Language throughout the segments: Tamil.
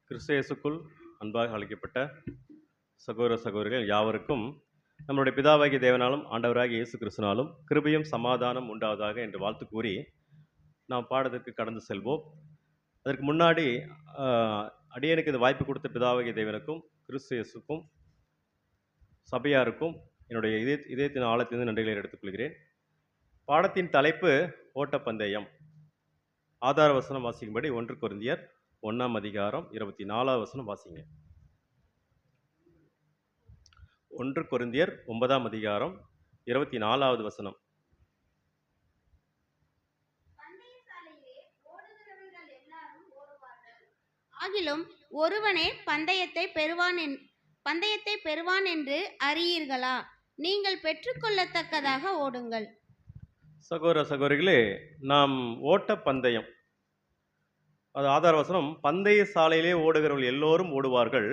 கிறிஸ்து இயேசுக்குள் அன்பாக அழைக்கப்பட்ட சகோதர சகோதரிகள் யாவருக்கும் நம்முடைய பிதாவாகிய தேவனாலும் ஆண்டவராகிய இயேசு கிறிஸ்துனாலும் கிருபையும் சமாதானம் உண்டாவதாக என்று வாழ்த்து கூறி நாம் பாடத்திற்கு கடந்து செல்வோம். அதற்கு முன்னாடி அடியனுக்கு இந்த வாய்ப்பு கொடுத்த பிதாவாகிய தேவனுக்கும் கிறிஸ்து இயேசுக்கும் சபையாருக்கும் என்னுடைய இதயத்தின் ஆழத்திலிருந்து நன்றிகளை எடுத்துக்கொள்கிறேன். பாடத்தின் தலைப்பு ஓட்டப்பந்தயம். ஆதார வசனம் வாசிக்கும்படி 1 கொரிந்தியர் 1ஆம் அதிகாரம் 24வது வசனம் வாசிங்க. 1 கொரிந்தியர் 9ஆம் அதிகாரம் 24வது வசனம். ஆகிலும் ஒருவனே பந்தயத்தை பெறுவான் என்று அறியீர்களா? நீங்கள் பெற்றுக்கொள்ளத்தக்கதாக ஓடுங்கள். சகோதர சகோதரிகளே, நாம் ஓட்ட பந்தயம், அது ஆதார வசனம், பந்தய சாலையிலே ஓடுகிறவர்கள் எல்லோரும் ஓடுவார்கள்,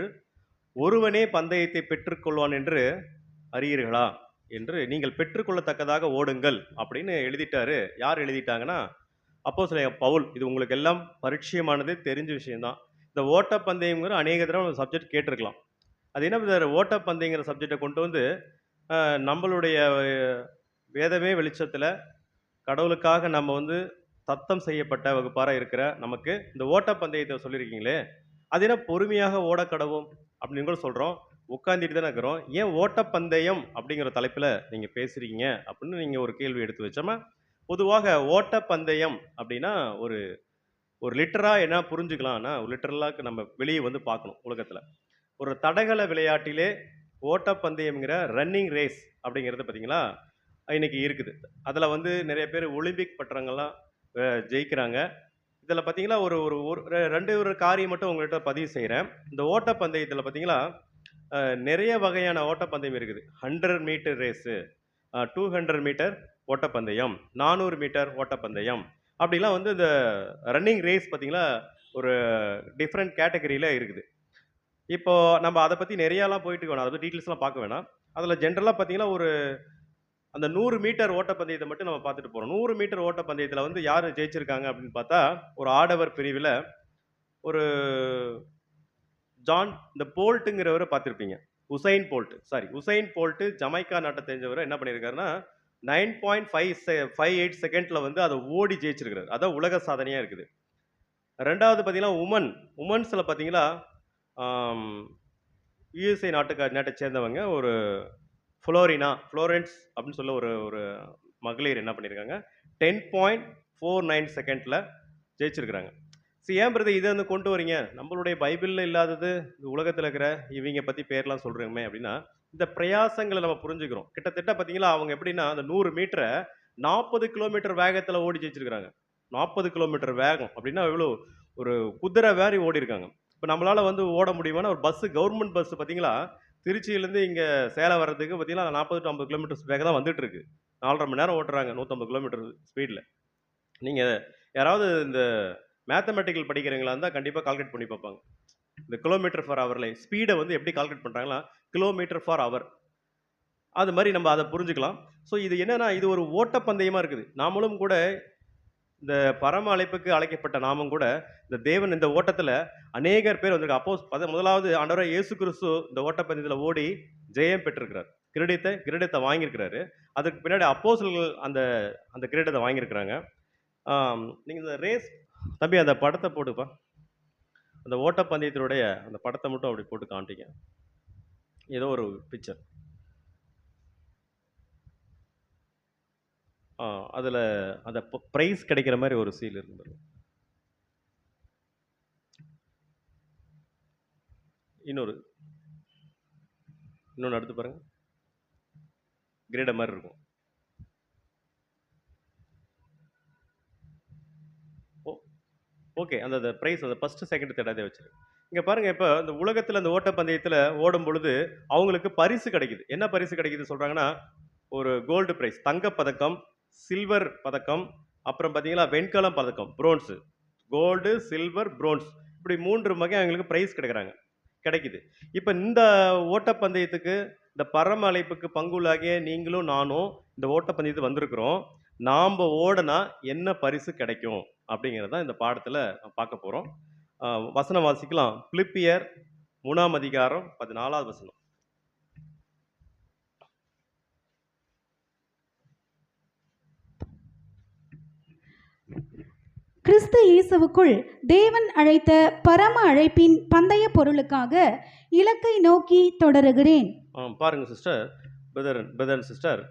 ஒருவனே பந்தயத்தை பெற்றுக்கொள்வான் என்று அறியீர்களா என்று நீங்கள் பெற்றுக்கொள்ளத்தக்கதாக ஓடுங்கள் அப்படின்னு எழுதிட்டாரு. யார் எழுதிட்டாங்கன்னா அப்போஸ்தலன் பவுல். இது உங்களுக்கு எல்லாம் பரிச்சயமானது, தெரிஞ்ச விஷயம்தான். இந்த ஓட்டப்பந்தயங்கிற அநேக தடவை சப்ஜெக்ட் கேட்டிருக்கலாம். அது என்ன ஓட்டப்பந்தயங்கிற சப்ஜெக்டை கொண்டு வந்து நம்மளுடைய வேதமே வெளிச்சத்தில் கடவுளுக்காக நம்ம வந்து தத்தம் செய்யப்பட்ட வகுப்பாராக இருக்கிற நமக்கு இந்த ஓட்டப்பந்தயத்தை சொல்லியிருக்கீங்களே, அது என்ன பொறுமையாக ஓடக்கடவும் அப்படின்னு கூட சொல்கிறோம், உட்காந்துட்டு தானே இருக்கிறோம், ஏன் ஓட்டப்பந்தயம் அப்படிங்கிற தலைப்பில் நீங்கள் பேசுகிறீங்க அப்படின்னு நீங்கள் ஒரு கேள்வி எடுத்து வச்சோமா. பொதுவாக ஓட்டப்பந்தயம் அப்படின்னா ஒரு ஒரு லிட்டராக என்ன புரிஞ்சுக்கலாம்னா, ஒரு லிட்டரலாக நம்ம வெளியே வந்து பார்க்கணும். உலகத்தில் ஒரு தடகள விளையாட்டிலே ஓட்டப்பந்தயம்ங்கிற ரன்னிங் ரேஸ் அப்படிங்கிறது பார்த்தீங்களா இன்னைக்கு இருக்குது. அதில் வந்து நிறைய பேர் ஒலிம்பிக் பட்டங்கள்லாம் ஜெயிக்கிறாங்க. இதில் பார்த்தீங்களா ஒரு ஒரு ஒரு காரியம் மட்டும் உங்கள்கிட்ட பதிவு செய்கிறேன். இந்த ஓட்டப்பந்தயத்தில் பார்த்தீங்களா நிறைய வகையான ஓட்டப்பந்தயம் இருக்குது. 100 மீட்டர் ரேஸு, 200 மீட்டர் ஓட்டப்பந்தயம், 400 மீட்டர் ஓட்டப்பந்தயம், அப்படிலாம் வந்து இந்த ரன்னிங் ரேஸ் பார்த்தீங்களா ஒரு டிஃப்ரெண்ட் கேட்டகரியில் இருக்குது. இப்போது நம்ம அதை பற்றி நிறையாலாம் போயிட்டு வேணாம், அதை பற்றி டீட்டெயில்ஸ்லாம் பார்க்க வேணாம். அதில் ஜென்ரலாக பார்த்தீங்கன்னா ஒரு அந்த 100 மீட்டர் ஓட்டப்பந்தயத்தை மட்டும் நம்ம பார்த்துட்டு போகிறோம். 100 மீட்டர் ஓட்டப்பந்தயத்தில் வந்து யார் ஜெயிச்சிருக்காங்க அப்படின்னு பார்த்தா, ஒரு ஆடவர் பிரிவில் ஒரு இந்த போல்ட்டுங்கிறவரை பார்த்துருப்பீங்க. உசைன் போல்ட்டு ஜமைக்கா நாட்டை தெரிஞ்சவர் என்ன பண்ணியிருக்காருன்னா 9.58 செகண்டில் வந்து அதை ஓடி ஜெயிச்சிருக்கிறார். அதான் உலக சாதனையாக இருக்குது. ரெண்டாவது பார்த்தீங்கன்னா உமன்ஸில் பார்த்தீங்களா யுஎஸ்ஏ நாட்டை சேர்ந்தவங்க ஒரு ஃப்ளோரன்ஸ் அப்படின்னு சொல்ல ஒரு மகளிர் என்ன பண்ணியிருக்காங்க 10.49 செகண்டில் ஜெயிச்சிருக்கிறாங்க. ஏன் பிரதர் இதை வந்து கொண்டு வரீங்க, நம்மளுடைய பைபிளில் இல்லாதது இந்த உலகத்தில் இருக்கிற இவங்க பற்றி பேர்லாம் சொல்கிறோமே அப்படின்னா, இந்த பிரயாசங்களை நம்ம புரிஞ்சுக்கிறோம். கிட்டத்தட்ட பார்த்தீங்களா அவங்க எப்படின்னா அந்த 100 மீட்டரை 40 கிலோமீட்டர் வேகத்தில் ஓடி ஜெயிச்சிருக்கிறாங்க. 40 கிலோமீட்டர் வேகம் அப்படின்னா எவ்வளோ, ஒரு குதிரை வேறி ஓடி இருக்காங்க. இப்போ நம்மளால் வந்து ஓட முடியுமானா ஒரு பஸ்ஸு, கவர்மெண்ட் பஸ்ஸு பார்த்தீங்களா திருச்சியிலேருந்து இங்கே சேலம் வர்றதுக்கு பார்த்தீங்கன்னா 40 to 50 கிலோமீட்டர்ஸ் வேகம் தான் வந்துட்டு இருக்கு. 4.5 மணி நேரம் ஓட்டுறாங்க 150 கிலோமீட்டர் ஸ்பீடில். நீங்கள் யாராவது இந்த மேத்தமெட்டிக்கல் படிக்கிறீங்களா இருந்தால் கண்டிப்பாக கால்குலேட் பண்ணி பார்ப்பாங்க. இந்த கிலோமீட்டர் ஃபார் ஹவரில் ஸ்பீடை வந்து எப்படி கால்குலேட் பண்ணுறாங்களா, கிலோமீட்டர் ஃபார் ஹவர், அது மாதிரி நம்ம அதை புரிஞ்சுக்கலாம். ஸோ இது என்னென்னா இது ஒரு ஓட்டப்பந்தயமாக இருக்குது. நாமளும் கூட இந்த பரம அழைப்புக்கு அழைக்கப்பட்ட நாமும் கூட இந்த தேவன் இந்த ஓட்டத்தில் அநேகர் பேர் வந்திருக்கு. முதலாவது ஆண்டவராக இயேசு கிறிஸ்து இந்த ஓட்டப்பந்தயத்தில் ஓடி ஜெயம் பெற்றிருக்கிறார், கிரீடத்தை வாங்கியிருக்கிறாரு. அதுக்கு பின்னாடி அப்போஸ்தலர்கள் அந்த அந்த கிரீடத்தை வாங்கியிருக்கிறாங்க. நீங்கள் இந்த ரேஸ் தம்பி அந்த படத்தை போட்டுப்பா, அந்த ஓட்டப்பந்தயத்தினுடைய அந்த படத்தை மட்டும் அப்படி போட்டு காட்டிங்க, ஏதோ ஒரு பிக்சர். அதில் அந்த ப்ரைஸ் கிடைக்கிற மாதிரி ஒரு சீல் இருந்து இன்னொன்று எடுத்து பாருங்க, கிரேட மாதிரி இருக்கும். ஓகே, அந்த ப்ரைஸ் அந்த ஃபஸ்ட்டு செகண்ட் தேர்டாக வச்சுரு. இங்கே பாருங்கள், இப்போ இந்த உலகத்தில் அந்த ஓட்டப்பந்தயத்தில் ஓடும் பொழுது அவங்களுக்கு பரிசு கிடைக்குது. என்ன பரிசு கிடைக்குது சொல்கிறாங்கன்னா, ஒரு கோல்டு ப்ரைஸ், தங்கப்பதக்கம், சில்வர் பதக்கம், அப்புறம் பார்த்தீங்களா வெண்கலம் பதக்கம், பிரோன்ஸு, கோல்டு, சில்வர், பிரோன்ஸ், இப்படி 3 வகை அவங்களுக்கு ப்ரைஸ் கிடைக்குது. இப்போ இந்த ஓட்டப்பந்தயத்துக்கு இந்த பரம அழைப்புக்கு பங்குள்ளாகிய நீங்களும் நானும் இந்த ஓட்டப்பந்தயத்துக்கு வந்திருக்கிறோம். நாம் ஓடனா என்ன பரிசு கிடைக்கும் அப்படிங்கிறது தான் இந்த பாடத்தில் பார்க்க போகிறோம். வசனம் வாசிக்கலாம். பிலிப்பியர் 3ஆம் அதிகாரம் 14வது வசனம். கிறிஸ்து இயேசுவுக்குள் தேவன் அழைத்த பரம அழைப்பின் பந்தய பொருளுக்காக இலக்கை நோக்கி தொடருகிறேன். பாருங்க சிஸ்டர், பிரதர் சிஸ்டர்,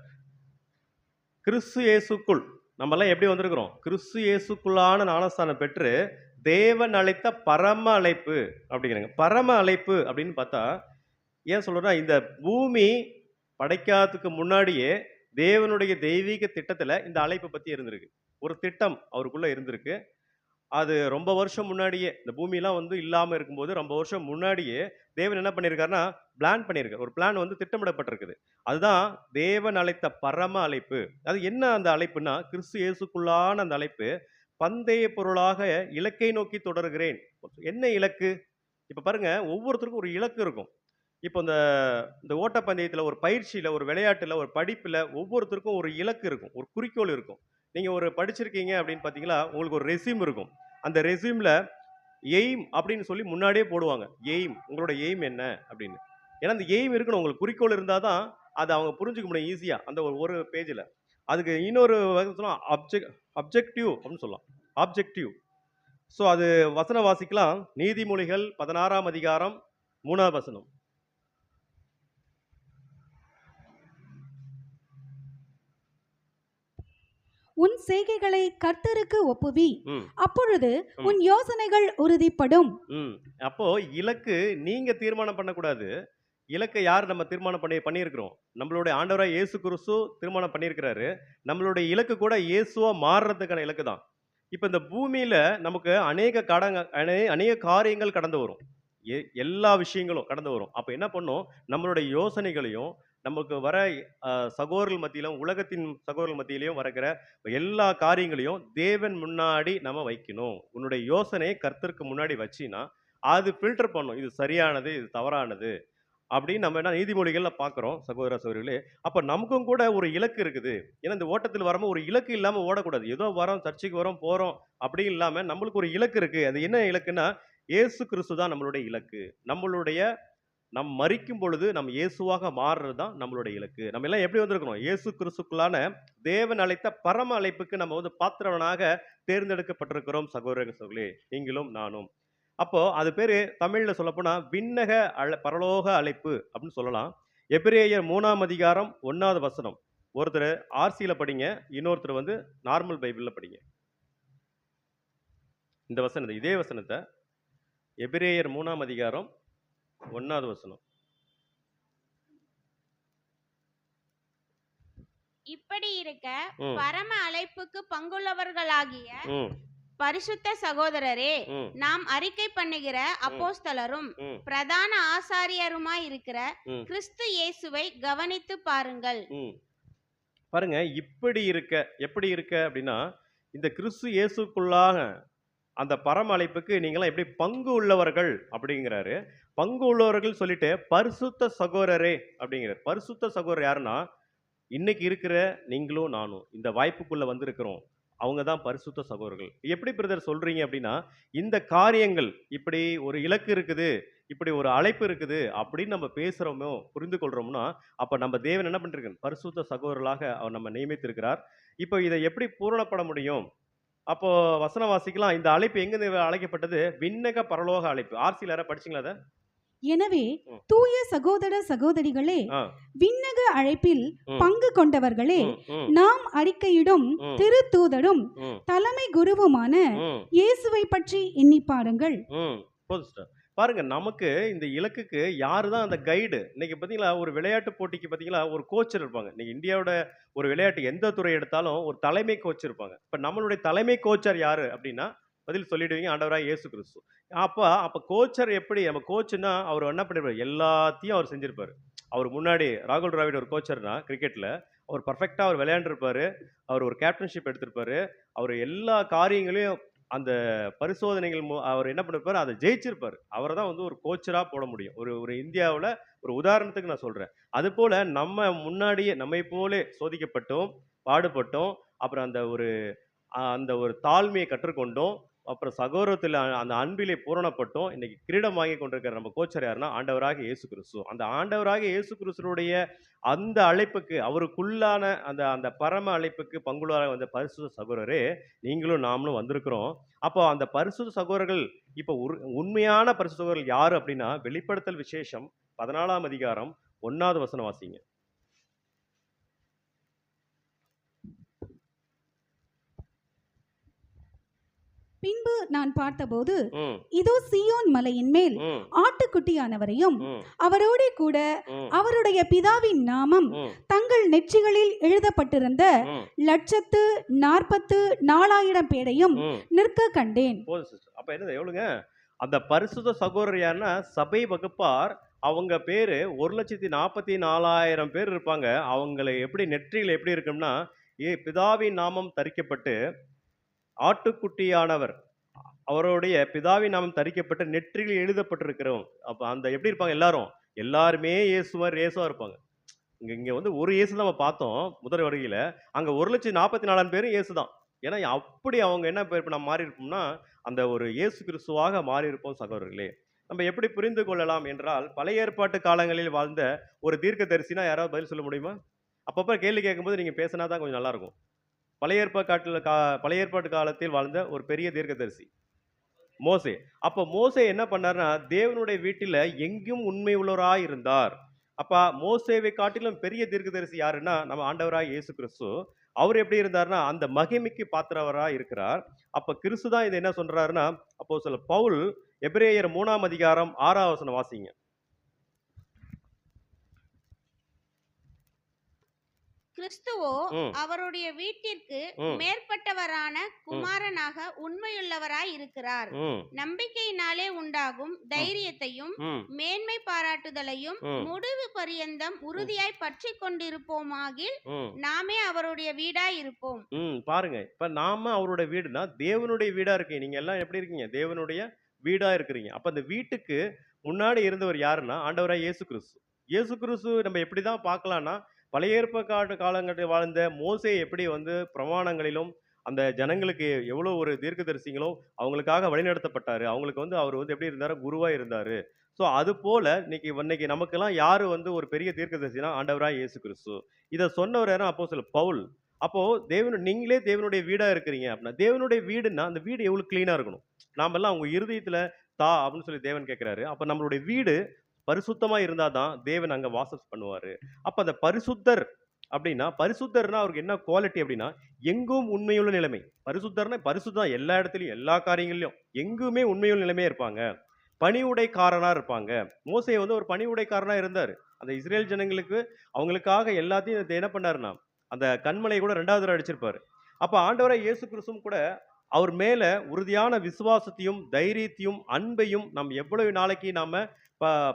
கிறிஸ்து இயேசுக்குள் நம்மெல்லாம் எப்படி வந்திருக்கிறோம்? கிறிஸ்து இயேசுக்குள்ளான ஞானஸ்தானம் பெற்று தேவன் அழைத்த பரம அழைப்பு அப்படிங்கிறாங்க. பரம அழைப்பு அப்படின்னு பார்த்தா ஏன் சொல்றேன்னா, இந்த பூமி படைக்காததுக்கு முன்னாடியே தேவனுடைய தெய்வீக திட்டத்துல இந்த அழைப்பை பத்தி இருந்திருக்கு. ஒரு திட்டம் அவருக்குள்ள இருந்திருக்கு. அது ரொம்ப வருஷம் முன்னாடியே, இந்த பூமியெல்லாம் வந்து இல்லாம இருக்கும்போது ரொம்ப வருஷம் முன்னாடியே தேவன் என்ன பண்ணியிருக்காருன்னா பிளான் பண்ணியிருக்காரு. ஒரு பிளான் வந்து திட்டமிடப்பட்டிருக்குது. அதுதான் தேவன் அழைத்த பரம அழைப்பு. அது என்ன அந்த அழைப்புன்னா, கிறிஸ்து இயேசுக்குள்ளான அந்த அழைப்பு பந்தய பொருளாக இலக்கை நோக்கி தொடருகிறேன். என்ன இலக்கு? இப்ப பாருங்க, ஒவ்வொருத்தருக்கும் ஒரு இலக்கு இருக்கும். இப்போ இந்த இந்த ஓட்டப்பந்தயத்துல, ஒரு பயிற்சியில, ஒரு விளையாட்டுல, ஒரு படிப்புல ஒவ்வொருத்தருக்கும் ஒரு இலக்கு இருக்கும். ஒரு குறிக்கோள் இருக்கும். நீங்க ஒரு படிச்சிருக்கீங்க அப்படின்னு பார்த்தீங்களா, உங்களுக்கு ஒரு ரெஸ்யூம் இருக்கும். அந்த ரெஸ்யூம்ல எய்ம் அப்படின்னு சொல்லி முன்னாடியே போடுவாங்க. எய்ம், உங்களோட எய்ம் என்ன அப்படின்னு. ஏன்னா அந்த எய்ம் இருக்கணும். உங்களுக்கு குறிக்கோள் இருந்தா தான் அதை அவங்க புரிஞ்சுக்க முடியும் ஈஸியா அந்த ஒரு பேஜ்ல. அதுக்கு இன்னொரு வகை சொல்லலாம், அப்ஜெக்டிவ் அப்படின்னு சொல்லலாம். ஆப்ஜெக்டிவ். ஸோ அது வசனம் வாசிக்கலாம். நீதிமொழிகள் 16ஆம் அதிகாரம் 3வது வசனம். உன் செய்கைகளை கர்த்தருக்கு ஒப்புவி, ம் அப்பொழுது ம் உன் யோசனைகள் உறுதிப்படும். ம் அப்போ இலக்கு நீங்க தீர்மானம் பண்ணக்கூடாது. இலக்கை யார் நம்ம தீர்மானம் பண்ணியிருக்கிறோம்? நம்மளுடைய ஆண்டவராக இயேசு கிறிஸ்து தீர்மானம் பண்ணியிருக்கிறாரு. நம்மளுடைய இலக்கு கூட இயேசுவா மாறுறதுக்கான இலக்கு தான். இப்போ இந்த பூமியில நமக்கு அநேக காரியங்கள் கடந்து வரும். எல்லா விஷயங்களும் கடந்து வரும். அப்போ என்ன பண்ணும்? நம்மளுடைய யோசனைகளையும் நமக்கு வர சகோதரர்கள் மத்தியிலும், உலகத்தின் சகோதரர்கள் மத்தியிலையும் வருகிற எல்லா காரியங்களையும் தேவன் முன்னாடி நம்ம வைக்கணும். உன்னுடைய யோசனையை கர்த்தருக்கு முன்னாடி வச்சினா அது ஃபில்டர் பண்ணும். இது சரியானது, இது தவறானது அப்படின்னு நம்ம என்ன நீதிமொழிகள்ல பார்க்குறோம் சகோதர சகோதரிகளே. அப்போ நமக்கும் கூட ஒரு இலக்கு இருக்குது. ஏன்னா இந்த ஓட்டத்தில் வரும்போது ஒரு இலக்கு இல்லாமல் ஓடக்கூடாது. ஏதோ வரோம், சர்ச்சைக்கு வரோம், போகிறோம் அப்படி இல்லாமல் நம்மளுக்கு ஒரு இலக்கு இருக்குது. அது என்ன இலக்குன்னா, இயேசு கிறிஸ்து தான் நம்மளுடைய இலக்கு. நம் மரிக்கும் பொழுது நம் இயேசுவாக மாறுறது தான் நம்மளுடைய இலக்கு. நம்ம எல்லாம் எப்படி வந்திருக்கிறோம்? இயேசு கிறிஸ்துக்குள்ளான தேவன் அழைத்த பரம அழைப்புக்கு நம்ம வந்து பாத்திரவனாக தேர்ந்தெடுக்கப்பட்டிருக்கிறோம் சகோதர சகோதரிகளே, நீங்களும் நானும். அப்போ அது பேரு தமிழ்ல சொல்லப்போனா விண்ணக பரலோக அழைப்பு அப்படின்னு சொல்லலாம். எபிரேயர் 3ஆம் அதிகாரம் 1வது வசனம். ஒருத்தர் ஆர்சியில படிங்க, இன்னொருத்தர் வந்து நார்மல் பைபிள்ல படிங்க. இந்த வசனத்தை, இதே வசனத்தை எபிரேயர் 3ஆம் அதிகாரம் 1வது வசனம். இப்படி இருக்க ம் பரம அழைப்புக்கு பங்குள்ளவர்களாகிய ம் பரிசுத்த சகோதரரே, ம் நாம் அறிக்கை பண்ணுகிற ம் அப்போஸ்தலரும் ம் பிரதான ஆசாரியருமாய் இருக்கிற ம் கிறிஸ்து இயேசுவை கவனித்து பாருங்கள். ம் பாருங்க, எப்படி இருக்க அப்படின்னா, இந்த கிறிஸ்து இயேசுக்குள்ளாக அந்த பரம அழைப்புக்கு நீங்களாம் எப்படி பங்கு உள்ளவர்கள் அப்படிங்கிறாரு. பங்கு உள்ளவர்கள் சொல்லிட்டு பரிசுத்த சகோதரரே அப்படிங்கிறார். பரிசுத்த சகோதரர் யாருன்னா, இன்னைக்கு இருக்கிற நீங்களும் நானும் இந்த வாய்ப்புக்குள்ள வந்திருக்கிறோம். அவங்க தான் பரிசுத்த சகோதரர்கள். எப்படி பிரதர் சொல்றீங்க அப்படின்னா, இந்த காரியங்கள் இப்படி ஒரு இலக்கு இருக்குது, இப்படி ஒரு அழைப்பு இருக்குது அப்படின்னு நம்ம பேசுறோமோ, புரிந்து கொள்றோம்னா, அப்ப நம்ம தேவன் என்ன பண்ணிருக்காரு? பரிசுத்த சகோதரர்களாக அவர் நம்ம நியமித்திருக்கிறார். இப்போ இதை எப்படி பூரணப்பட முடியும்? அப்போ வசனம் வாசிக்கலாம். இந்த அழைப்பு எங்கிருந்து அழைக்கப்பட்டது? விண்ணக பரலோக அழைப்பு. ஆர்சில யாராவது படிச்சீங்களா அத? எனவே ம். தூய சகோதர சகோதரிகளே, ஆ. விண்ணக அழைப்பில் ம். பங்கு கொண்டவர்களே, ம். ம். நாம் அறிக்கையிடும் ம். திருத்தூதரும் ம். தலைமை குருவுமான ம். இயேசுவை பற்றி எண்ணி பாருங்கள். போதும் சிஸ்டர். பாருங்க, நமக்கு இந்த இலக்குக்கு யாரு தான் அந்த கைடு? இன்னைக்கு பார்த்தீங்களா, ஒரு விளையாட்டு போட்டிக்கு பார்த்தீங்களா, ஒரு கோச்சர் இருப்பாங்க. இன்னைக்கு இந்தியாவோட ஒரு விளையாட்டு எந்த துறை எடுத்தாலும் ஒரு தலைமை கோச் இருப்பாங்க. இப்ப நம்மளுடைய தலைமை கோச்சர் யாரு அப்படின்னா, பதில் சொல்லிடுவீங்க, ஆண்டவராக இயேசு கிறிஸ்து. அப்ப கோச்சர் எப்படி? நம்ம கோச்னா அவர் என்ன பண்ணிருப்பாரு? எல்லாத்தையும் அவர் செஞ்சிருப்பாரு. அவர் முன்னாடி ராகுல் டிராவிட் ஒரு கோச்சர்னா கிரிக்கெட்ல, அவர் பர்ஃபெக்ட்டா அவர் விளையாண்டுருப்பாரு. அவர் ஒரு கேப்டன்ஷிப் எடுத்திருப்பாரு. அவர் எல்லா காரியங்களையும் அந்த பரிசோதனைகள் அவர் என்ன பண்ணிருப்பாரு? அதை ஜெயிச்சிருப்பாரு. அவரை தான் வந்து ஒரு கோச்சரா போட முடியும். ஒரு ஒரு இந்தியாவுல ஒரு உதாரணத்துக்கு நான் சொல்றேன். அதுபோல நம்ம முன்னாடியே நம்மை போலே சோதிக்கப்பட்டோம், பாடுபட்டோம். அப்புறம் அந்த ஒரு தாழ்மையை கற்றுக்கொண்டோம். அப்புறம் சகோதரத்தில் அந்த அன்பிலே பூரணப்பட்டும் இன்னைக்கு கிரீடம் வாங்கி கொண்டிருக்கிற நம்ம கோச்சர் யாருன்னா ஆண்டவராக இயேசு கிறிஸ்து. அந்த ஆண்டவராக இயேசு கிறிஸ்துனுடைய அந்த அழைப்புக்கு அவருக்குள்ளான அந்த அந்த பரம அழைப்புக்கு பங்குள்ளாக வந்த பரிசுத்த சகோதரரே நீங்களும் நாமளும் வந்திருக்கிறோம். அப்போ அந்த பரிசுத்த சகோதரர்கள் இப்போ உண்மையான பரிசுத்த சகோதரர்கள் யாரு அப்படின்னா வெளிப்படுத்தல் விசேஷம் 14ஆம் அதிகாரம் 1வது வசனம் வாசிங்க. பின்பு நான் பார்த்தபோது ம், இதோ சீயோன் மலையின் மேல் ம், ஆட்டுக்குட்டியானவரையும் ம், அவரோடே கூட ம், அவருடைய பிதாவின் நாமம் ம், தங்கள் நெற்றிகளில் எழுதப்பட்டிருந்த ம், 144,000 பேரையும் ம். நிற்க கண்டேன். போதும் சிஸ்டர். அப்ப என்னது எவ்வளவுங்க? அந்த பரிசுத்த சகோதரர் யாருன்னா சபை வகுப்பார். அவங்க பேரு 144,000 பேர் இருப்பாங்க. அவங்களை எப்படி நெற்றியில் எப்படி இருக்கும்னா பிதாவின் நாமம் தரிக்கப்பட்டு ஆட்டுக்குட்டியானவர் அவருடைய பிதாவின் நாமம் தரிக்கப்பட்டு நெற்றியில் எழுதப்பட்டிருக்கிறோம். அப்ப அந்த எப்படி இருப்பாங்க எல்லாரும்? எல்லாருமே இயேசுவா இருப்பாங்க. இங்க இங்க வந்து ஒரு இயேசு தான் நம்ம பார்த்தோம் முதல் வருகையில. அங்க 144,000 பேரும் இயேசு தான். ஏன்னா அப்படி அவங்க என்ன பேர் நம்ம மாறி இருப்போம்னா அந்த ஒரு இயேசு கிறிஸ்துவாக மாறி இருப்போம் சகோதரர்களே. நம்ம எப்படி புரிந்து கொள்ளலாம் என்றால் பழைய ஏற்பாட்டு காலங்களில் வாழ்ந்த ஒரு தீர்க்கதரிசினா யாராவது பதில் சொல்ல முடியுமா? அப்பப்ப கேள்வி கேட்கும்போது நீங்க பேசினா தான் கொஞ்சம் நல்லா இருக்கும். பழைய ஏற்பாட்டு காலத்தில் வாழ்ந்த ஒரு பெரிய தீர்க்கதரிசி மோசே. அப்ப மோசே என்ன பண்ணாருன்னா தேவனுடைய வீட்டில எங்கும் உண்மை உள்ளவராய் இருந்தார். அப்ப மோசேவை காட்டிலும் பெரிய தீர்க்கதரிசி யாருன்னா நம்ம ஆண்டவராய் இயேசு கிறிஸ்து. அவர் எப்படி இருந்தாருன்னா அந்த மகிமைக்கு பாத்திரவராய் இருக்கிறார். அப்ப கிறிஸ்து தான் இதை என்ன சொல்றாருன்னா அப்போஸ்தலர் பவுல் எபிரேயர் 3ஆம் அதிகாரம் 6ஆம் வசனம் வாசிங்க. கிறிஸ்துவோ ம், அவருடைய வீட்டிற்கு ம், மேற்பட்டவரான ம், குமாரனாக உண்மையுள்ளவராய் இருக்கிறார். ம், நம்பிக்கையினாலே உண்டாகும் ம், தைரியத்தையும் ம், மேன்மை பாராட்டுதலையும் ம், முடிவு பரியந்தம் ம், உறுதியாய் பற்றி கொண்டிருப்போமாகில் ம். நாமே அவருடைய வீடாய் இருப்போம். பாருங்க. இப்ப நாம அவருடைய வீடுனா தேவனுடைய வீடா இருக்கீங்க. நீங்க எல்லாம் எப்படி இருக்கீங்க? தேவனுடைய வீடா இருக்கிறீங்க. அப்ப அந்த வீட்டுக்கு முன்னாடி இருந்தவர் யாருன்னா ஆண்டவராய் இயேசு கிறிஸ்து. இயேசு கிறிஸ்து நம்ம எப்படிதான் பார்க்கலாம்னா பழைய ஏற்பாட்டு காலங்களில் வாழ்ந்த மோசே எப்படி வந்து பிரமாணங்களிலும் அந்த ஜனங்களுக்கு எவ்வளவு ஒரு தீர்க்கதரிசிகளும் அவங்களுக்காக வழிநடத்தப்பட்டாரு. அவங்களுக்கு வந்து அவர் வந்து எப்படி இருந்தாரு? குருவா இருந்தாரு. ஸோ அது போல இன்னைக்கு நமக்கெல்லாம் யாரு வந்து ஒரு பெரிய தீர்க்கதரிசினா ஆண்டவராய் இயேசு கிறிஸ்து. இதை சொன்னவர் யாரும் அப்போஸ்தலர் பவுல். அப்போ நீங்களே தேவனுடைய வீடா இருக்கிறீங்க அப்படின்னா தேவனுடைய வீடுன்னா அந்த வீடு எவ்வளவு கிளீனா இருக்கணும். நாமெல்லாம் உங்க இருதயத்துல அப்படின்னு சொல்லி தேவன் கேட்கிறாரு. அப்ப நம்மளுடைய வீடு பரிசுத்தமா இருந்தா தான் தேவன் அங்க வாசம் பண்ணுவாரு. அப்ப அந்த பரிசுத்தர் அப்படின்னா பரிசுத்தர்னா அவருக்கு என்ன குவாலிட்டி அப்படின்னா எங்கும் உண்மையுள்ள நிலைமை. பரிசுத்தர்னா பரிசுத்தம் எல்லா இடத்துலயும் எல்லா காரியங்களிலும் எங்குமே உண்மையுள்ள நிலைமையா இருப்பாங்க. பணிவுடைக்காரனா இருப்பாங்க. மோசே வந்து ஒரு பணிவுடைக்காரனா இருந்தாரு. அந்த இஸ்ரேல் ஜனங்களுக்கு அவங்களுக்காக எல்லாத்தையும் என்ன பண்ணாருன்னா அந்த கண்மலை கூட 2வது தடவை அடிச்சிருப்பாரு. அப்ப ஆண்டவராய் இயேசு கிறிஸ்துவும் கூட அவர் மேல உறுதியான விசுவாசத்தையும் தைரியத்தையும் அன்பையும் நாம் எவ்வளவு நாளைக்கு நாம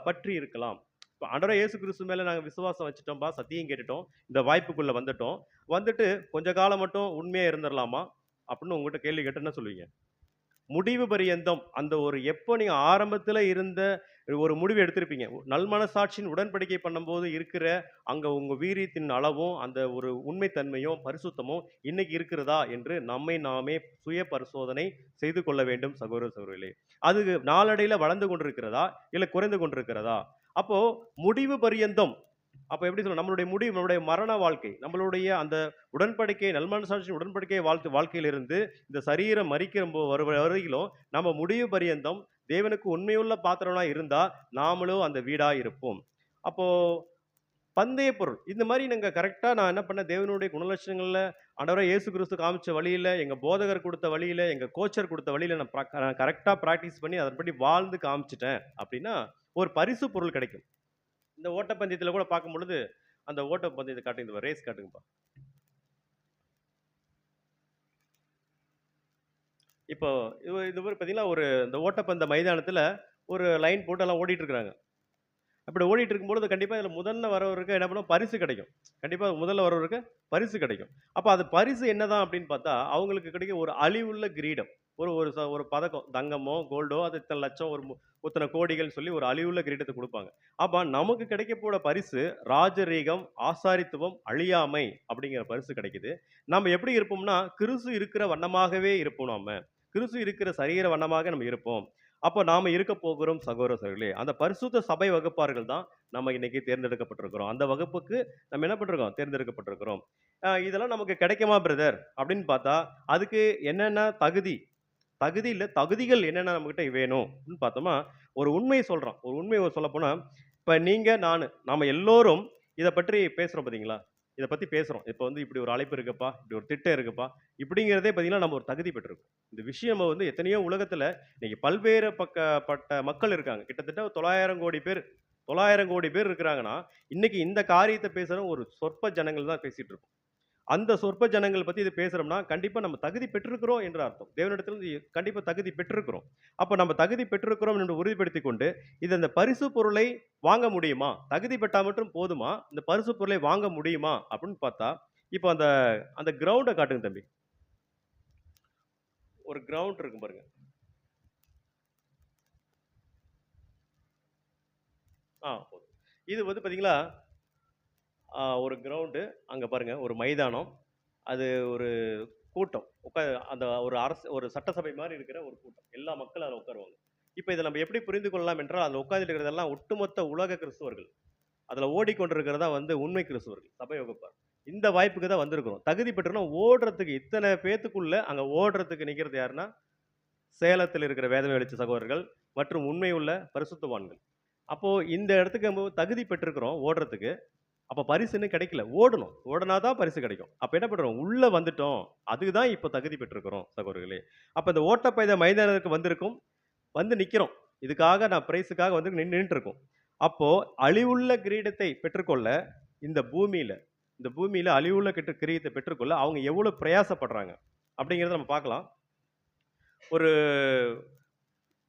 பற்றி இருக்கலாம். இப்ப ஆண்டவராய் இயேசு கிறிஸ்து மேல நாங்க விசுவாசம் வச்சுட்டோம்பா, சத்தியம் கேட்டுட்டோம், இந்த வாய்ப்புக்குள்ள வந்துட்டோம், வந்துட்டு கொஞ்ச காலம் மட்டும் உண்மையா இருந்துடலாமா அப்படின்னு உங்ககிட்ட கேள்வி கேட்டு என்ன சொல்லுவீங்க? முடிவு பரியந்தம் அந்த ஒரு எப்போ நீங்க ஆரம்பத்துல இருந்த ஒரு முடிவு எடுத்திருப்பீங்க. நல்மனசாட்சியின் உடன்படிக்கை பண்ணும்போது இருக்கிற அங்க உங்க வீரியத்தின் அளவும் அந்த ஒரு உண்மைத்தன்மையும் பரிசுத்தமும் இன்னைக்கு இருக்கிறதா என்று நம்மை நாமே சுய பரிசோதனை செய்து கொள்ள வேண்டும் சகோதர சகோதரிகளே. அது நாளடையில வளர்ந்து கொண்டிருக்கிறதா இல்ல குறைந்து கொண்டிருக்கிறதா? அப்போ முடிவு பரியந்தம் அப்ப எப்படி சொல்லணும்? நம்மளுடைய முடிவு நம்மளுடைய மரண வாழ்க்கை நம்மளுடைய அந்த உடன்படிக்கை நல்மனசாட்சி உடன்படிக்கை வாழ்க்கையிலிருந்து இந்த சரீரம் மரிக்கிற வரையிலும் நம்ம முடிவு பரியந்தம் தேவனுக்கு உண்மையுள்ள பாத்திரம்னா இருந்தா நாமளும் அந்த வீடா இருப்போம். அப்போ பந்தய பொருள் இந்த மாதிரி நாங்க கரெக்டா நான் என்ன பண்ண தேவனுடைய குணலட்சணங்கள்ல ஆண்டவராய் இயேசு கிறிஸ்து காமிச்ச வழியில எங்க போதகர் கொடுத்த வழியில எங்க கோச்சர் கொடுத்த வழியில நான் கரெக்டா பிராக்டிஸ் பண்ணி அதன்படி வாழ்ந்து காமிச்சிட்டேன் அப்படின்னா ஒரு பரிசு பொருள் கிடைக்கும். இந்த ஓட்டப்பந்தயத்துல கூட பார்க்கும் பொழுது அந்த ஓட்டப்பந்தயத்தை காட்டுங்க, இந்த ரேஸ் காட்டுங்கப்பா. இப்போ இது மாதிரி பார்த்தீங்கன்னா ஒரு இந்த ஓட்டப்பந்த மைதானத்துல ஒரு லைன் போட்டு எல்லாம் ஓடிட்டு இருக்கிறாங்க. அப்படி ஓடிட்டு இருக்கும்பொழுது கண்டிப்பா இதுல முதல்ல வரவருக்கு என்ன பண்ணும்? பரிசு கிடைக்கும். கண்டிப்பா முதல்ல வரவருக்கு பரிசு கிடைக்கும். அப்ப அது பரிசு என்னதான் அப்படின்னு பார்த்தா அவங்களுக்கு கிடைக்கும் ஒரு அழிவுள்ள கிரீடம். ஒரு ஒரு ஒரு பதக்கம் தங்கமோ கோல்டோ அது இத்தனை லட்சம் இத்தனை கோடிகள் சொல்லி ஒரு அழிவுள்ள கிரீடத்தை கொடுப்பாங்க. அப்ப நமக்கு கிடைக்க போற பரிசு ராஜரீகம், ஆசாரித்துவம், அழியாமை அப்படிங்கிற பரிசு கிடைக்குது. நம்ம எப்படி இருப்போம்னா கிறிஸ்து இருக்கிற வண்ணமாகவே இருப்போம். நாம கிறிஸ்து இருக்கிற சரீர வண்ணமாக நம்ம இருப்போம். அப்போ நாம இருக்க போகிறோம் சகோதர சகோதரிகளே. அந்த பரிசுத்த சபை வகுப்பார்கள் தான் நம்ம இன்னைக்கு தேர்ந்தெடுக்கப்பட்டிருக்கிறோம். அந்த வகுப்புக்கு நம்ம என்ன பண்ணிருக்கோம்? தேர்ந்தெடுக்கப்பட்டிருக்கிறோம். இதெல்லாம் நமக்கு கிடைக்குமா பிரதர்? அப்படின்னு பார்த்தா, அதுக்கு என்னென்ன தகுதி? தகுதி இல்ல, தகுதிகள் என்னென்ன நம்மகிட்ட வேணும் அப்படின்னு பார்த்தோமா, ஒரு உண்மையை சொல்றோம். ஒரு உண்மையை சொல்லப்போனா, இப்ப நீங்க, நாம எல்லோரும் இத பற்றி பேசுறோம் பார்த்தீங்களா? இத பத்தி பேசுறோம். இப்ப வந்து இப்படி ஒரு அழைப்பு இருக்குப்பா, இப்படி ஒரு திட்டம் இருக்குப்பா, இப்படிங்கிறதே பார்த்தீங்கன்னா, நம்ம ஒரு தகுதி பெற்றிருக்கோம். இந்த விஷயம் வந்து எத்தனையோ உலகத்துல இன்னைக்கு பல்வேறு பட்ட மக்கள் இருக்காங்க. கிட்டத்தட்ட 900 கோடி பேர் 900 கோடி பேர் இருக்கிறாங்கன்னா, இன்னைக்கு இந்த காரியத்த பேசுறவங்க ஒரு சொற்ப ஜனங்கள் தான் பேசிட்டு இருக்கோம். அந்த சொற்ப ஜனங்கள் பத்தி இது பேசுறோம்னா, கண்டிப்பா நம்ம தகுதி பெற்றிருக்கிறோம் என்று அர்த்தம். தேவனிடத்திலிருந்து கண்டிப்பா தகுதி பெற்றிருக்கிறோம். அப்ப நம்ம தகுதி பெற்றிருக்கிறோம் என்று உறுதிப்படுத்திக் கொண்டு, இது அந்த பரிசு பொருளை வாங்க முடியுமா? தகுதி பெற்றா மட்டும் போதுமா? இந்த பரிசு பொருளை வாங்க முடியுமா? அப்படின்னு பார்த்தா, இப்ப அந்த அந்த கிரவுண்ட காட்டுங்க தம்பி. ஒரு கிரவுண்ட் இருக்கும் பாருங்க. போதும். இது வந்து பார்த்தீங்களா, ஒரு கிரவுண்டு. அங்க பாருங்க ஒரு மைதானம். அது ஒரு கூட்டம். அந்த ஒரு சட்டசபை மாரி இருக்கிற ஒரு கூட்டம். எல்லா மக்களும் அதுல உட்காருவாங்க. இப்ப இத நம்ம எப்படி புரிந்து கொள்ளலாம் என்றால், அதுல உட்கார்ந்துட்டு இருக்கிறதெல்லாம் ஒட்டுமொத்த உலக கிறிஸ்தவர்கள். அதுல ஓடிக்கொண்டிருக்கிறதா வந்து உண்மை கிறிஸ்தவர்கள், சபை வகுப்பார். இந்த வாய்ப்புக்கு தான் வந்திருக்கிறோம். தகுதி பெற்றோம்னா ஓடுறதுக்கு இத்தனை பேத்துக்குள்ள அங்க ஓடுறதுக்கு நிக்கிறது யாருன்னா, சேலத்தில் இருக்கிற வேதமை வெளிச்ச சகோதரர்கள் மற்றும் உண்மை உள்ள பரிசுத்தவான்கள். அப்போ இந்த இடத்துக்கு நம்ம தகுதி பெற்றிருக்கிறோம் ஓடுறதுக்கு. அப்ப பரிசு இன்னும் கிடைக்கல. ஓடணும். ஓடுனா தான் பரிசு கிடைக்கும். அப்ப என்ன பண்றோம்? உள்ள வந்துட்டோம். அதுக்கு தான் இப்ப தகுதி பெற்றிருக்கிறோம் சகோதரர்களே. அப்ப இந்த ஓட்டப்பந்தய மைதானத்துக்கு வந்திருக்கோம். வந்து நிக்கிறோம். இதுக்காக நான் பிரைஸுக்காக வந்து நின்னுட்டு இருக்கோம். அப்போ அழிவுள்ள கிரீடத்தை பெற்றுக்கொள்ள இந்த பூமியில இந்த பூமியில அழிவுள்ள கிரீடத்தை பெற்றுக்கொள்ள அவங்க எவ்வளவு பிரயாசப்படுறாங்க அப்படிங்கிறத நம்ம பார்க்கலாம். ஒரு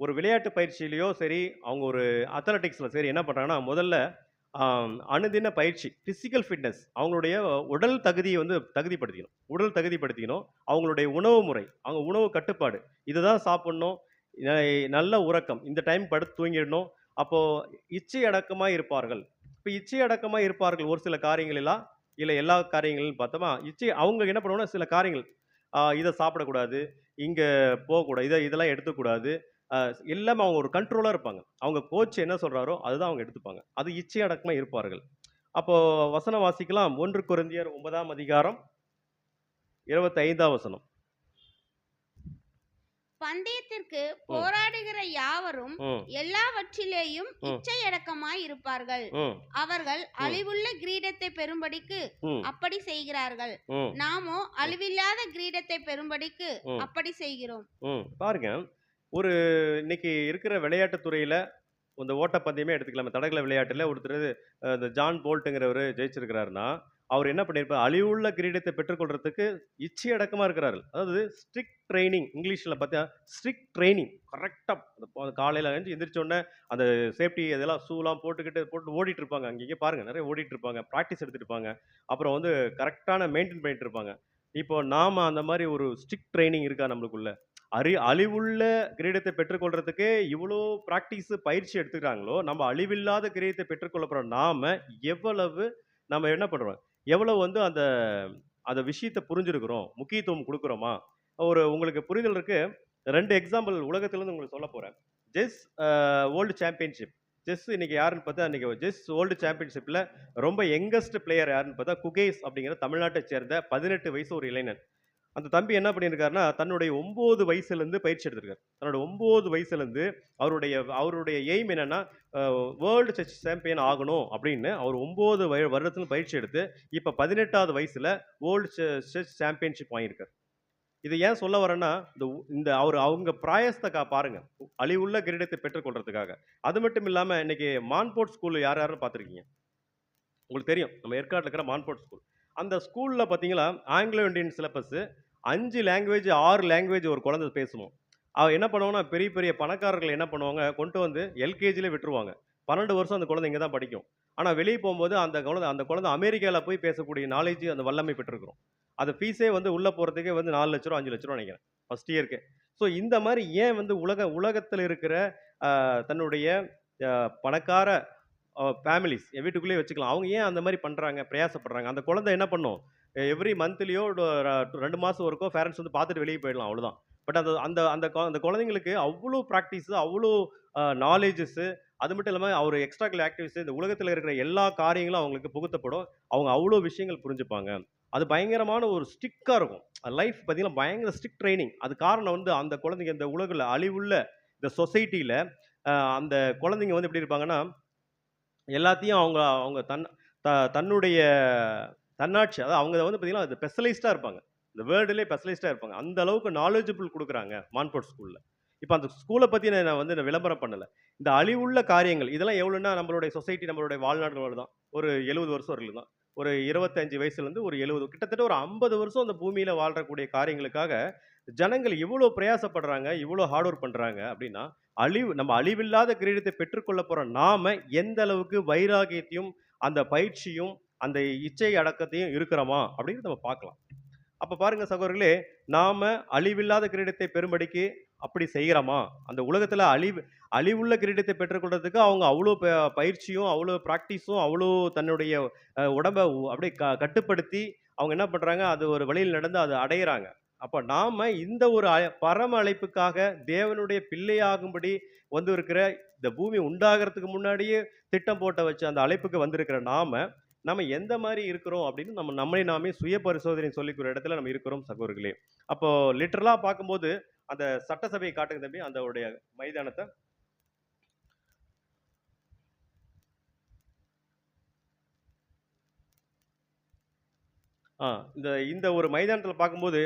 ஒரு விளையாட்டு பயிற்சியிலயோ சரி, அவங்க ஒரு அத்லெட்டிக்ஸ்ல சரி என்ன பண்றாங்கன்னா, முதல்ல அனுதின பயிற்சி, பிசிக்கல் ஃபிட்னஸ், அவங்களுடைய உடல் தகுதியை வந்து தகுதிப்படுத்திக்கணும். உடல் தகுதிப்படுத்திக்கணும். அவங்களுடைய உணவு முறை, அவங்க உணவு கட்டுப்பாடு, இதுதான் சாப்பிடணும், நல்ல உறக்கம், இந்த டைம் படுத்து தூங்கிடணும். அப்போ இச்சை அடக்கமா இருப்பார்கள். இப்போ இச்சை அடக்கமா இருப்பார்கள் ஒரு சில காரியங்கள் எல்லாம், இல்லை எல்லா காரியங்களும் பார்த்தோமா, இச்சை அவங்க என்ன பண்ணுவாங்கன்னா சில காரியங்கள், இதை சாப்பிடக்கூடாது, இங்கே போகக்கூடாது, இதெல்லாம் எடுத்துக்கூடாது, எல்லாமே அவங்க ஒரு கண்ட்ரோலாக இருப்பாங்க. அவங்க கோச் என்ன சொல்றாரோ அதுதான் அவங்க எடுத்துப்பாங்க. அது இச்சை அடக்கமா இருப்பார்கள். அப்போ வசனம் வாசிக்கலாம். 1 கொரிந்தியர் 9ஆம் அதிகாரம் 25ஆம் வசனம். பந்தயத்திற்கு ம், போராடுகிற யாவரும் ம், எல்லாவற்றிலேயும் ம், இச்சையடக்கமாய் இருப்பார்கள். ம், அவர்கள் ம், அழிவுள்ள கிரீடத்தை பெறும்படிக்கு ம், அப்படி செய்கிறார்கள். ம், நாமோ அழிவில்லாத கிரீடத்தை பெறும்படிக்கு ம், அப்படி செய்கிறோம். ம். பாருங்க, ஒரு இன்னைக்கு இருக்கிற விளையாட்டுத் துறையில இந்த ஓட்டப்பந்தயமே எடுத்துக்கலாம். தடகள விளையாட்டுல ஒருத்தர் இந்த ஜான் போல்ட்டுங்கிறவரு ஜெயிச்சிருக்கிறாருன்னா, அவர் என்ன பண்ணியிருப்பார்? அழிவுள்ள கிரீடத்தை பெற்றுக்கொள்றதுக்கு இச்சை அடக்கமா இருக்கிறாரு. அதாவது ஸ்ட்ரிக்ட் ட்ரெய்னிங், இங்கிலீஷ்ல பார்த்தா ஸ்ட்ரிக்ட் ட்ரெய்னிங். கரெக்ட்டா காலையில எந்திரிச்ச உடனே அந்த சேஃப்டி இதெல்லாம் ஷூலாம் போட்டு ஓடிட்டு இருப்பாங்க. அங்க இங்க பாருங்க நெறைய ஓடிட்டு இருப்பாங்க. பிராக்டிஸ் எடுத்துட்டு இருப்பாங்க. அப்புறம் வந்து கரெக்ட்டான மெயின்டெயின் பண்ணிட்டு இருப்பாங்க. இப்போ நாம அந்த மாரி ஒரு ஸ்ட்ரிக்ட் ட்ரெய்னிங் இருக்கா நம்மளுக்குள்ள? அழிவுள்ள கிரீடத்தை பெற்றுக்கொள்றதுக்கே இவ்வளோ பிராக்டிஸ் பயிற்சி எடுத்துக்கிறாங்களோ, நம்ம அழிவில்லாத கிரீடத்தை பெற்றுக்கொள்ள போற நாம எவ்வளவு நம்ம என்ன பண்றோம்? எவ்வளவு வந்து அந்த அந்த விஷயத்த புரிஞ்சிருக்கிறோம், முக்கியத்துவம் குடுக்குறோமா? உங்களுக்கு புரிதல் இருக்கு. 2 எக்ஸாம்பிள் உலகத்திலிருந்து உங்களுக்கு சொல்லப் போறேன். Chess world championship. செஸ் இன்னைக்கு யாருன்னு பார்த்தா, இன்னைக்கு செஸ் வேர்ல்டு சாம்பியன்ஷிப்ல ரொம்ப யங்கஸ்ட் பிளேயர் யாருன்னு பார்த்தா, குகேஷ் அப்படிங்கிற தமிழ்நாட்டைச் சேர்ந்த 18 வயசு ஒரு இளைஞன். அந்த தம்பி என்ன பண்ணியிருக்காருன்னா, தன்னுடைய 9 வயசுலேருந்து பயிற்சி எடுத்திருக்காரு. தன்னோட 9 வயசுலேருந்து அவருடைய அவருடைய எய்ம் என்னன்னா, வேர்ல்டு செஸ் சாம்பியன் ஆகணும் அப்படின்னு அவர் 9 வருடத்துல பயிற்சி எடுத்து, இப்ப 18வது வயசுல வேர்ல்டு செஸ் சாம்பியன்ஷிப் வாங்கியிருக்காரு. இத ஏன் சொல்ல வரேன்னா, இந்த அவங்க பிரயாசத்த பாருங்க. அழிவுள்ள கிரீடத்தை பெற்றுக்கொள்றதுக்காக. அது மட்டும் இல்லாம இன்னைக்கு மான்போர்ட் ஸ்கூல் யார் யாருன்னு பார்த்திருக்கீங்க? உங்களுக்கு தெரியும். நம்ம ஏற்காடுல இருக்கிற மான்போர்ட் ஸ்கூல். அந்த ஸ்கூல்ல பார்த்தீங்களா, Anglo Indian syllabus 5 language, 6 language ஒரு குழந்தை பேசுமாம். அவன் என்ன பண்ணுவாங்கன்னா, பெரிய பெரிய பணக்காரர்கள் என்ன பண்ணுவாங்க, கொண்டு வந்து எல்கேஜிலே விட்டுருவாங்க. 12 வருஷம் அந்த குழந்தை இங்க தான் படிக்கும். ஆனா வெளிய போம்போது அந்த குழந்தை அமெரிக்கால போய் பேசக்கூடிய நாலேட்ஜ், அந்த வல்லமை பெற்றிருக்கும். அது ஃபீஸே வந்து உள்ள போறதுக்கே வந்து 4 லட்சம் ரூவா, 5 லட்சம் ரூவா நினைக்கிறேன். ஃபர்ஸ்ட் இயர்க்கே. ஸோ இந்த மாரி ஏன் வந்து உலகத்துல இருக்கிற தன்னுடைய பணக்கார ஃபேமிலிஸ் வீட்டுக்குள்ளேயே வச்சுக்கலாம். அவங்க ஏன் அந்த மாரி பண்றாங்க, பிரயாசப்படுறாங்க? அந்த குழந்தை என்ன பண்ணும்? எவ்ரி மந்த்லயோ 2 மாசம் ஒருக்கோ பேரண்ட்ஸ் வந்து பார்த்துட்டு வெளிய போயிடலாம் அவ்வளோதான். பட் அந்த அந்த அந்த அந்த குழந்தைங்களுக்கு அவ்வளோ ப்ராக்டிஸு, அவ்வளோ நாலேஜஸு, அது மட்டும் இல்லாம ஒரு எக்ஸ்ட்ரா கரிக்குலர் ஆக்டிவிட்டீஸ் இந்த உலகத்துல இருக்கிற எல்லா காரியங்களும் அவங்களுக்கு புகுத்தப்படும். அவங்க அவ்வளோ விஷயங்கள் புரிஞ்சுப்பாங்க. அது பயங்கரமான ஒரு ஸ்ட்ரிக்ட்டா இருக்கும். லைஃப் பார்த்தீங்கன்னா, பயங்கர ஸ்ட்ரிக்ட் ட்ரெய்னிங். அது காரணம் வந்து அந்த குழந்தைங்க இந்த உலகுல அழிவுள்ள இந்த சொசைட்டில அந்த குழந்தைங்க வந்து எப்படி இருப்பாங்கன்னா, எல்லாத்தையும் அவங்க அவங்க தன்னுடைய தன்னாட்சி அதாவது அவங்க வந்து பார்த்தீங்கன்னா, அது ஸ்பெஷலிஸ்ட்டா இருப்பாங்க. இந்த வேர்ல்டுலயே ஸ்பெஷலிஸ்ட்டா இருப்பாங்க. அந்த அளவுக்கு நாலேட்ஜபிள் குடுக்குறாங்க மான்ஃபோர்ட் ஸ்கூல்ல. இப்ப அந்த ஸ்கூல பத்தி நான் வந்து நான் விளம்பரம் பண்ணல. இந்த அழிவுள்ள காரியங்கள் இதெல்லாம் எவ்வளோன்னா, நம்மளுடைய சொசைட்டி நம்மளுடைய வாழ்நாள் தான். ஒரு 70 வருஷம் வரையிலும் தான். ஒரு 25 வயசுலேருந்து ஒரு 70 கிட்டத்தட்ட ஒரு 50 வருஷம் அந்த பூமியில வாழ்றக்கூடிய காரியங்களுக்காக, ஜனங்கள் இவ்வளோ பிரயாசப்படுறாங்க, இவ்வளோ ஹார்ட் ஒர்க் பண்றாங்க அப்படின்னா, நம்ம அழிவில்லாத கிரீடத்தை பெற்றுக்கொள்ள போற நாம எந்த அளவுக்கு வைராகியத்தையும், அந்த பயிற்சியும், அந்த இச்சை அடக்கத்தையும் இருக்கிறோமா அப்படின்னு நம்ம பார்க்கலாம். அப்ப பாருங்க சகோதரர்களே, நாம அழிவில்லாத கிரீடத்தை பெறும்படிக்கு அப்படி செய்கிறோமா? அந்த உலகத்துல அழிவுள்ள கிரீடத்தை பெற்றுக்கொள்றதுக்கு அவங்க அவ்வளோ பயிற்சியும், அவ்வளோ பிராக்டிஸும், அவ்வளோ தன்னுடைய உடம்ப அப்படியே கட்டுப்படுத்தி அவங்க என்ன பண்றாங்க, அது ஒரு வழியில் நடந்து அத அடையறாங்க. அப்ப நாம இந்த ஒரு பரம அழைப்புக்காக தேவனுடைய பிள்ளையாகும்படி வந்திருக்கிற இந்த பூமி உண்டாகறதுக்கு முன்னாடியே திட்டம் போட்டு வச்ச அந்த அழைப்புக்கு வந்திருக்கிற நம்ம எந்த மாரி இருக்கிறோம் அப்படின்னு நம்மளை நாமே சுய பரிசோதனை சொல்லிக்கிற இடத்துல நம்ம இருக்கிறோம் சகோதரர்களே. அப்போ லிட்டரலா பார்க்கும்போது, அந்த சட்டசபையை காட்டுங்க தம்பி, அதோடைய மைதானத்த. இந்த இந்த ஒரு மைதானத்துல பார்க்கும்போது,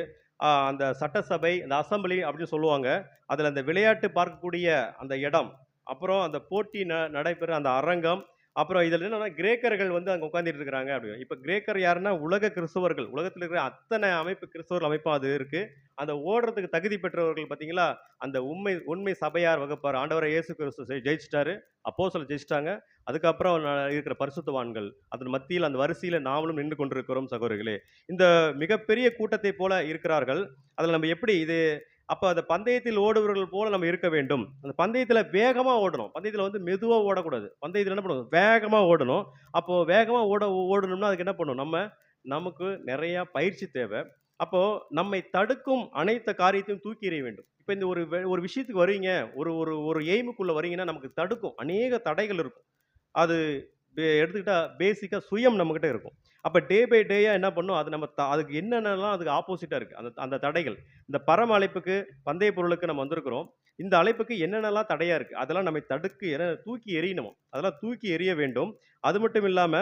அந்த சட்டசபை, அந்த அசெம்பிளி அப்படின்னு சொல்லுவாங்க. அதுல அந்த விளையாட்டு பார்க்கக்கூடிய அந்த இடம், அப்புறம் அந்த போட்டி நடைபெற அந்த அரங்கம், அப்புறம் இதுல என்னன்னா கிரேக்கர்கள் வந்து அங்க உட்கார்ந்துட்டு இருக்கிறாங்க அப்படின்னு. இப்ப கிரேக்கர் யாருன்னா உலக கிறிஸ்தவர்கள். உலகத்துல இருக்கிற அத்தனை அமைப்பு கிறிஸ்தவர்கள் அமைப்பும் அது இருக்கு. அந்த ஓடுறதுக்கு தகுதி பெற்றவர்கள் பார்த்தீங்களா, அந்த உண்மை உண்மை சபையார் வகுப்பார். ஆண்டவராகிய இயேசு கிறிஸ்து ஜெயிச்சுட்டாரு. அப்போஸ்தலர் ஜெயிச்சுட்டாங்க. அதுக்கப்புறம் இருக்கிற பரிசுத்தவான்கள். அதன் மத்தியில் அந்த வரிசையில நாமளும் நின்று கொண்டிருக்கிறோம் சகோதரர்களே. இந்த மிகப்பெரிய கூட்டத்தைப் போல இருக்கிறார்கள். அதுல நம்ம எப்படி அப்ப அந்த பந்தயத்தில் ஓடுபவர்கள் போல நம்ம இருக்க வேண்டும். அந்த பந்தயத்துல வேகமா ஓடணும். பந்தயத்துல வந்து மெதுவா ஓடக்கூடாது. பந்தயத்துல என்ன பண்ணணும்? வேகமா ஓடணும். அப்போ வேகமா ஓடணும்னா அதுக்கு என்ன பண்ணணும்? நமக்கு நிறைய பயிற்சி தேவை. அப்போ நம்மை தடுக்கும் அனைத்து காரியத்தையும் தூக்கி எறிய வேண்டும். இப்ப இந்த ஒரு விஷயத்துக்கு வரீங்க, ஒரு ஒரு ஒரு எய்முக்குள்ள வரீங்கன்னா, நமக்கு தடுக்கும். அநேக தடைகள் இருக்கும். அது எடுத்துக்கிட்டா பேசிக்கா சுயம் நம்மகிட்ட இருக்கும். அப்ப டே பை டேயா என்ன பண்ணும்? அது நம்ம அதுக்கு என்னென்னலாம் அதுக்கு ஆப்போசிட்டா இருக்கு. அந்த அந்த தடைகள். இந்த பரம அழைப்புக்கு, பந்தய பொருளுக்கு நம்ம வந்திருக்கிறோம். இந்த அழைப்புக்கு என்னென்னலாம் தடையா இருக்கு? அதெல்லாம் நம்மை தூக்கி எறியணும். அதெல்லாம் தூக்கி எறிய வேண்டும். அது மட்டும் இல்லாம,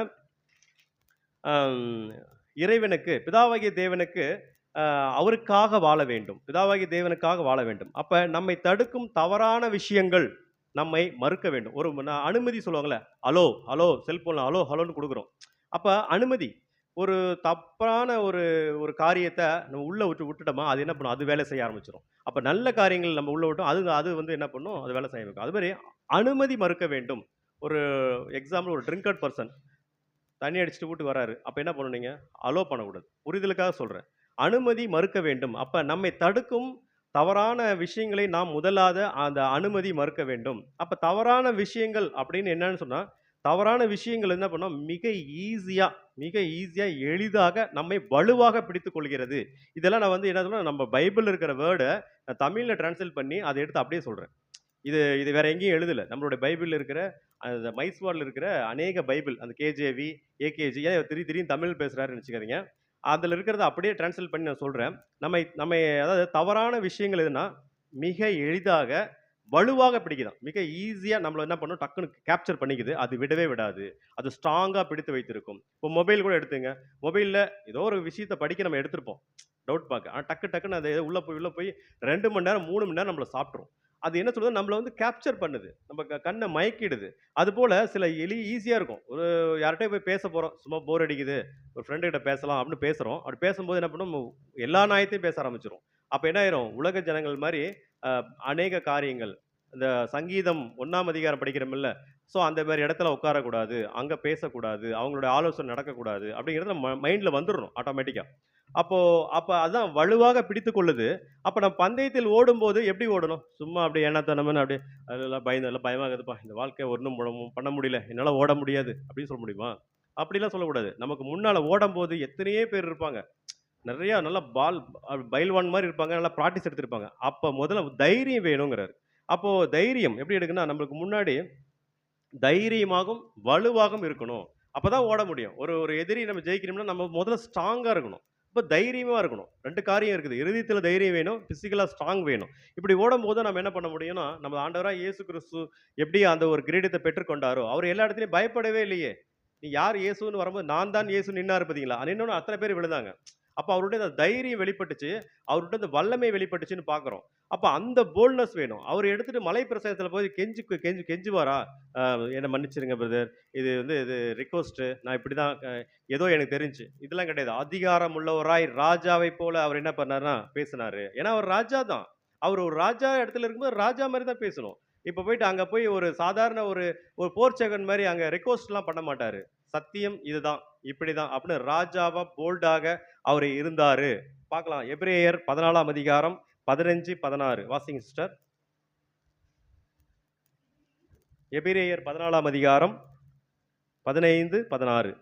அம் இறைவனுக்கு, பிதாவாகிய தேவனுக்கு அவருக்காக வாழ வேண்டும். பிதாவாகிய தேவனுக்காக வாழ வேண்டும். அப்ப நம்மை தடுக்கும் தவறான விஷயங்கள் நம்மை மறுக்க வேண்டும். அனுமதி சொல்லுவாங்கல்ல, ஹலோ, ஹலோ செல்போன்ல ஹலோ, ஹலோன்னு குடுக்குறோம். அப்ப அனுமதி. ஒரு தப்பான ஒரு ஒரு காரியத்த நம்ம உள்ள விட்டுட்டோமா, அது என்ன பண்ணும்? அது வேலை செய்ய ஆரம்பிச்சுரும். அப்ப நல்ல காரியங்கள் நம்ம உள்ள விட்டோம். அது வந்து என்ன பண்ணும்? அது வேலை செய்ய வைக்கும். அதுமாரி அனுமதி மறுக்க வேண்டும். ஒரு எக்ஸாம்பிள் ஒரு ட்ரிங்கர்ட் பெர்சன் தண்ணி அடிச்சுட்டு வீட்டுக்கு வராரு. அப்ப என்ன பண்ணணும் நீங்க? அலோ பண்ணக்கூடாது. புரிதலுக்காக சொல்றேன். அனுமதி மறுக்க வேண்டும். அப்ப நம்மை தடுக்கும் தவறான விஷயங்களை நாம் முதலாவது அந்த அனுமதி மறுக்க வேண்டும். அப்ப தவறான விஷயங்கள் அப்படின்னு என்னன்னு சொன்னா, தவறான விஷயங்கள் என்ன பண்ணோம்? மிக ஈஸியா எளிதாக நம்மை வலுவாக பிடித்துக் கொள்கிறது. இதெல்லாம் நான் வந்து என்ன சொல்றேன், நம்ம பைபிள்ல இருக்கிற வேர்ட நான் தமிழ்ல டிரான்ஸ்லேட் பண்ணி அத எடுத்து அப்படியே சொல்றேன். இது இது வேற எங்கேயும் எழுதல. நம்மளுடைய பைபிள்ல இருக்கிற அந்த மைஸ்வாட்ல இருக்கிற அநேக பைபிள், அந்த கேஜேவி, ஏகேஜி ஏன் திடீர்னு தமிழ் பேசுறாருன்னு நினைச்சுக்காதீங்க. அதுல இருக்கிறத அப்படியே டிரான்ஸ்லேட் பண்ணி நான் சொல்றேன். நம்மை அதாவது தவறான விஷயங்கள் எதுனா, மிக எளிதாக வலுவாக பிடிக்குதாம். மிக ஈஸியா நம்மள என்ன பண்ணும்? டக்குனு கேப்சர் பண்ணிக்குது. அது விடவே விடாது. அது ஸ்ட்ராங்கா பிடித்து வைத்திருக்கும். இப்போ மொபைல் கூட எடுத்துங்க. மொபைல்ல ஏதோ ஒரு விஷயத்த படிக்க நம்ம எடுத்திருப்போம். டவுட் பார்க்க. ஆனா டக்குன்னு அது உள்ள போய் 2 மணி நேரம், 3 மணி நேரம் நம்மள சாப்பிட்டுரும். அது என்ன சொல்லுது? நம்மள வந்து கேப்சர் பண்ணுது. நம்ம கண்ண மயக்கிடுது. அதுபோல சில ஈஸியா இருக்கும். யார்ட்டயோ போய் பேச போறோம். சும்மா போர் அடிக்குது. ஒரு ஃப்ரெண்ட் கிட்ட பேசலாம் அப்படின்னு பேசுறோம். அப்படி பேசும்போது என்ன பண்ணும்? எல்லா நியாயத்தையும் பேச ஆரம்பிச்சுரும். அப்ப என்ன ஆயிரும்? உலக ஜனங்கள் மாரி அநேக காரியங்கள். இந்த சங்கீதம் 1ஆம் அதிகாரம் படிக்கிறோம்ல. ஸோ அந்த மாரி இடத்துல உட்காரக்கூடாது. அங்க பேசக்கூடாது. அவங்களுடைய ஆலோசனை நடக்கக்கூடாது. அப்படிங்கிறது நம்ம மைண்ட்ல வந்துரணும் ஆட்டோமேட்டிக்கா. அப்ப அதான் வலுவாக பிடித்துக் கொள்ளுது. அப்ப நம்ம பந்தயத்தில் ஓடும்போது எப்படி ஓடணும்? சும்மா அப்படியே ஏனாத்தானம்னு அப்படியே அதெல்லாம் எல்லாம் பயமா இருக்குதுப்பா. இந்த வாழ்க்கைய ஒண்ணும் பண்ண முடியல. என்னால ஓட முடியாது அப்படின்னு சொல்ல முடியுமா? அப்படிலாம் சொல்லக்கூடாது. நமக்கு முன்னால ஓடும்போது எத்தனையோ பேர் இருப்பாங்க. நிறையா நல்லா பைல்வான் மாதிரி இருப்பாங்க, நல்லா ப்ராக்டிஸ் எடுத்திருப்பாங்க. அப்போ முதல்ல தைரியம் வேணுங்கிறாரு. அப்போ தைரியம் எப்படி எடுக்குன்னா, நம்மளுக்கு முன்னாடி தைரியமாகவும், வலுவாகவும் இருக்கணும். அப்பதான் ஓட முடியும். ஒரு ஒரு எதிரி நம்ம ஜெயிக்கணும்னா, நம்ம முதல்ல ஸ்ட்ராங்கா இருக்கணும். அப்ப தைரியமா இருக்கணும். 2 காரியம் இருக்குது. இருதயத்தில தைரியம் வேணும், பிசிக்கலா ஸ்ட்ராங் வேணும். இப்படி ஓடும்போது நம்ம என்ன பண்ண முடியும்னா, நம்ம ஆண்டவராகிய இயேசு கிறிஸ்து எப்படி அந்த ஒரு கிரீடத்த பெற்றுக்கொண்டாரோ, அவர் எல்லா இடத்துலயும் பயப்படவே இல்லையே. நீ யார் இயேசுன்னு வரும்போது, நான் தான் இயேசு நின்னாரு பார்த்தீங்களா? நின்னோனே அத்தன பேர் விழுந்தாங்க. அப்ப அவருடைய அந்த தைரியம் வெளிப்பட்டுச்சு. அவருட்ட அந்த வல்லமை வெளிப்பட்டுச்சுன்னு பார்க்கிறோம். அப்ப அந்த போல்ட்னஸ் வேணும். அவர் எடுத்துட்டு மலை பிரசங்கத்தில போய் கெஞ்சுவாரா? என்ன மன்னிச்சிடுங்க பிரதர். இது ரிக்வெஸ்ட். நான் இப்படிதான் ஏதோ எனக்கு தெரிஞ்சுச்சு. இதெல்லாம் கிடையாது. அதிகாரம் உள்ளவராய் ராஜாவைப் போல அவர் என்ன பண்ணாருன்னா பேசினாரு. ஏன்னா அவர் ராஜா தான். அவர் ஒரு ராஜா இடத்துல இருக்கும்போது ராஜா மாரி தான் பேசணும். இப்ப போயிட்டு அங்க போய் ஒரு சாதாரண ஒரு ஒரு போர்ச்சகன் மாரி அங்க ரிக்வெஸ்ட்லாம் பண்ண மாட்டாரு. சத்தியம் இதுதான், இப்படிதான் அப்படின்னு ராஜாவா போல்டாக அவர் இருந்தாரு. பார்க்கலாம். எபிரேயர் 14ஆம் அதிகாரம் 15, 16 வாசிங்க சிஸ்டர். எபிரேயர் 14ஆம் அதிகாரம் 15, 16.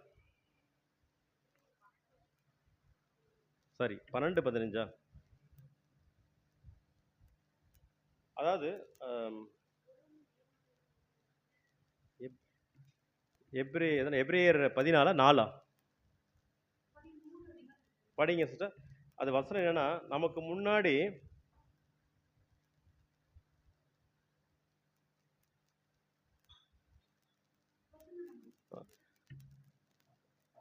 சாரி 12, 15. அதாவது அம், எப்- எபிரேயர் 14 4 படிங்க சிஸ்டர். அது வசனம் என்னன்னா, நமக்கு முன்னாடி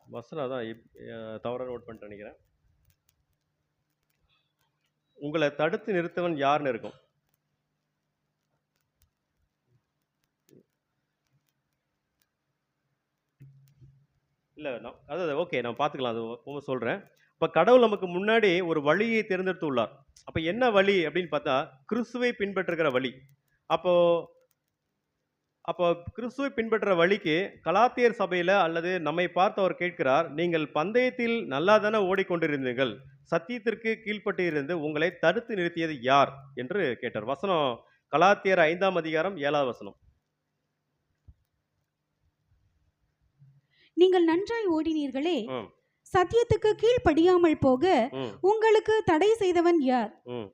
வசனம் அதான் தவறா நோட் பண்ணிட்டு நினைக்கிறேன். உங்களை தடுத்து நிறுத்தவன் யாருன்னு இருக்கும். இல்ல அதாவது ஓகே நான் பார்த்துக்கலாம். அது போக சொல்றேன். இப்ப கடவுள் நமக்கு முன்னாடி ஒரு வழியை தேர்ந்தெடுத்து உள்ளார். அப்ப என்ன வழி அப்படின்னு பார்த்தா, கிறிஸ்துவை பின்பற்றுகிற வழி. அப்போ அப்போ கிறிஸ்துவை பின்பற்ற வழிக்கு கலாத்தியர் சபையில அல்லது நம்மை பார்த்து அவர் கேட்கிறார், நீங்கள் பந்தயத்தில் நல்லா தானே ஓடிக்கொண்டிருந்தீர்கள், சத்தியத்திற்கு கீழ்ப்பட்டு இருந்து உங்களை தடுத்து நிறுத்தியது யார் என்று கேட்டார். வசனம் கலாத்தியர் 5ஆம் அதிகாரம் 7வது வசனம். நீங்கள் நன்றாய் ஓடினீர்களே, ம், சத்தியத்துக்கு கீழ்ப்படியாமல் போக ம், உங்களுக்கு தடை செய்தவன் யார்? ம்.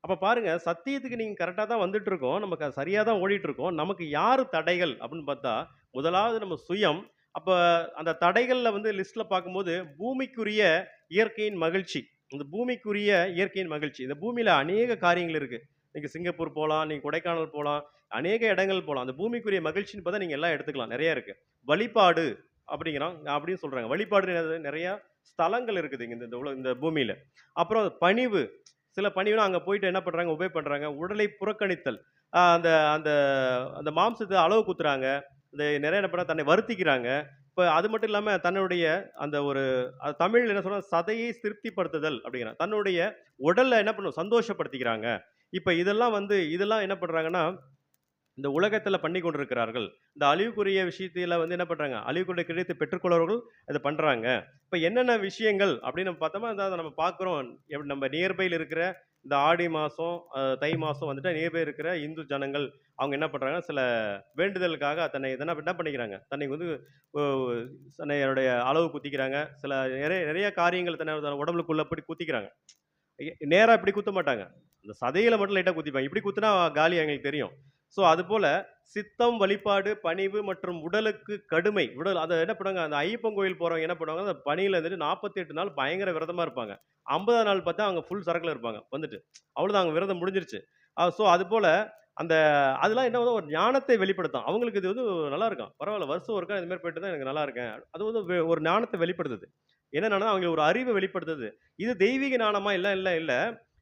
அப்ப பாருங்க, சத்தியத்துக்கு நீங்க கரெக்டா தான் வந்துட்டு இருக்கோம். நமக்கு அது சரியா தான் ஓடிட்டு இருக்கோம். நமக்கு யாரு தடைகள் அப்படின்னு பார்த்தா, முதலாவது நம்ம சுயம். அப்ப அந்த தடைகள்ல வந்து லிஸ்ட்ல பார்க்கும்போது, பூமிக்குரிய இயற்கையின் மகிழ்ச்சி. இந்த பூமிக்குரிய இயற்கையின் மகிழ்ச்சி. இந்த பூமியில அநேக காரியங்கள் இருக்கு. நீங்க சிங்கப்பூர் போலாம், நீங்க கொடைக்கானல் போலாம், அநேக இடங்கள் போலாம். அந்த பூமிக்குரிய மகிழ்ச்சின்னு பார்த்தா நீங்க எல்லாம் எடுத்துக்கலாம். நெறைய இருக்கு. வழிபாடு அப்படிங்கிறான் அப்படின்னு சொல்றாங்க. வழிபாடு நெறைய ஸ்தலங்கள் இருக்குது இங்க இந்த பூமியில. அப்புறம் பணிவு. சில பணிவுலாம் அங்க போயிட்டு என்ன பண்றாங்க, உபயோக பண்றாங்க. உடலை புறக்கணித்தல். அந்த அந்த அந்த மாம்சத்த அளவு குத்துறாங்க. இந்த நிறைய என்ன பண்றாங்க, தன்னை வருத்திக்கிறாங்க. இப்ப அது மட்டும் இல்லாம தன்னுடைய அந்த ஒரு அது தமிழ்ல என்ன சொல்றாங்க, சதையை திருப்திப்படுத்துதல் அப்படிங்கிறாங்க. தன்னுடைய உடல்ல என்ன பண்ணும், சந்தோஷப்படுத்திக்கிறாங்க. இப்ப இதெல்லாம் என்ன பண்றாங்கன்னா, இந்த உலகத்துல பண்ணி கொண்டிருக்கிறார்கள். இந்த அழிவுக்குரிய விஷயத்தில வந்து என்ன பண்றாங்க, அழிவுக்குரிய கிரயத்தை பெற்றுக்கொள்றவர்கள் அத பண்றாங்க. இப்ப என்னென்ன விஷயங்கள் அப்படின்னு நம்ம பார்த்தோமா, அத நம்ம பார்க்கிறோம். நம்ம நியர்பைல இருக்கிற இந்த ஆடி மாசம், தை மாசம் வந்துட்டா நியர்பை இருக்கிற இந்து ஜனங்கள் அவங்க என்ன பண்றாங்க, சில வேண்டுதலுக்காக தன்னை என்ன பண்ணிக்கிறாங்க, தன்னை வந்து ஒ தன்னுடைய அளவு குத்திக்கிறாங்க. சில நிறைய நிறைய காரியங்கள் தன்னை உடம்புக்குள்ள அப்படி குத்திக்கிறாங்க. நேரா இப்படி குத்த மாட்டாங்க. அந்த சதையில மட்டும் லைட்டா குத்திப்பாங்க. இப்படி குத்துனா காலி எங்களுக்கு தெரியும். ஸோ அதுபோல சித்தம், வழிபாடு, பணிவு மற்றும் உடலுக்கு கடுமை. உடல் அத என்ன பண்ணுவாங்க, அந்த ஐயப்பன் கோயில் போறவங்க என்ன பண்ணுவாங்க, அந்த பனியில இருந்துட்டு 48 நாள் பயங்கர விரதமா இருப்பாங்க. 50ஆம் நாள் பார்த்தா அவங்க ஃபுல் சரக்குல இருப்பாங்க வந்துட்டு. அவ்வளோதான் அவங்க விரதம் முடிஞ்சிருச்சு. ஸோ அதுபோல அந்த அதெல்லாம் என்ன வந்து ஒரு ஞானத்தை வெளிப்படுத்தும். அவங்களுக்கு இது வந்து நல்லா இருக்கும். பரவால்ல வருஷம் ஒருக்கா இந்த மாரி போயிட்டு தான் எனக்கு நல்லா இருக்கேன். அது வந்து ஒரு ஞானத்த வெளிப்படுத்துது. என்னன்னா அவங்களுக்கு ஒரு அறிவ வெளிப்படுத்துது. இது தெய்வீக ஞானமா? இல்ல, இல்ல, இல்ல.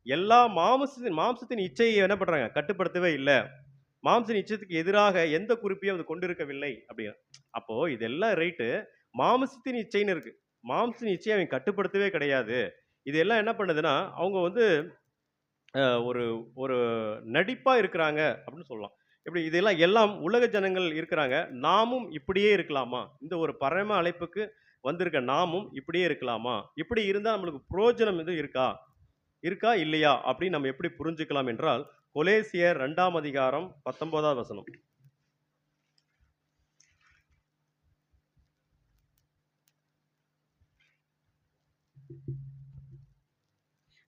எல்லா மாம்சத்தின் இச்சையை என்ன பண்றாங்க? கட்டுப்படுத்தவே இல்ல. மாம்ச இச்சைக்கு எதிராக எந்த குறிப்பையும் அது கொண்டிருக்கவில்லை அப்படிங்கிறான். அப்போ இதெல்லாம் ரைட்டு. மாம்சத்தின் இச்சைன்னு இருக்கு. மாம்சத்தின் இச்சையை அவன் கட்டுப்படுத்தவே கிடையாது. இது எல்லாம் என்ன பண்ணுதுன்னா, அவங்க வந்து ஒரு ஒரு நடிப்பா இருக்கிறாங்க அப்படின்னு சொல்லலாம். எப்படி இதெல்லாம் எல்லாம் உலக ஜனங்கள் இருக்கிறாங்க. நாமும் இப்படியே இருக்கலாமா? இந்த ஒரு பரம அழைப்புக்கு வந்திருக்க நாமும் இப்படியே இருக்கலாமா? இப்படி இருந்தா நம்மளுக்கு பிரயோஜனம் எதுவும் இருக்கா? இருக்கா? இல்லையா? அப்படின்னு நம்ம எப்படி புரிஞ்சுக்கலாம் என்றால், கொலேசியர் 2ஆம் அதிகாரம் 19வது வசனம்.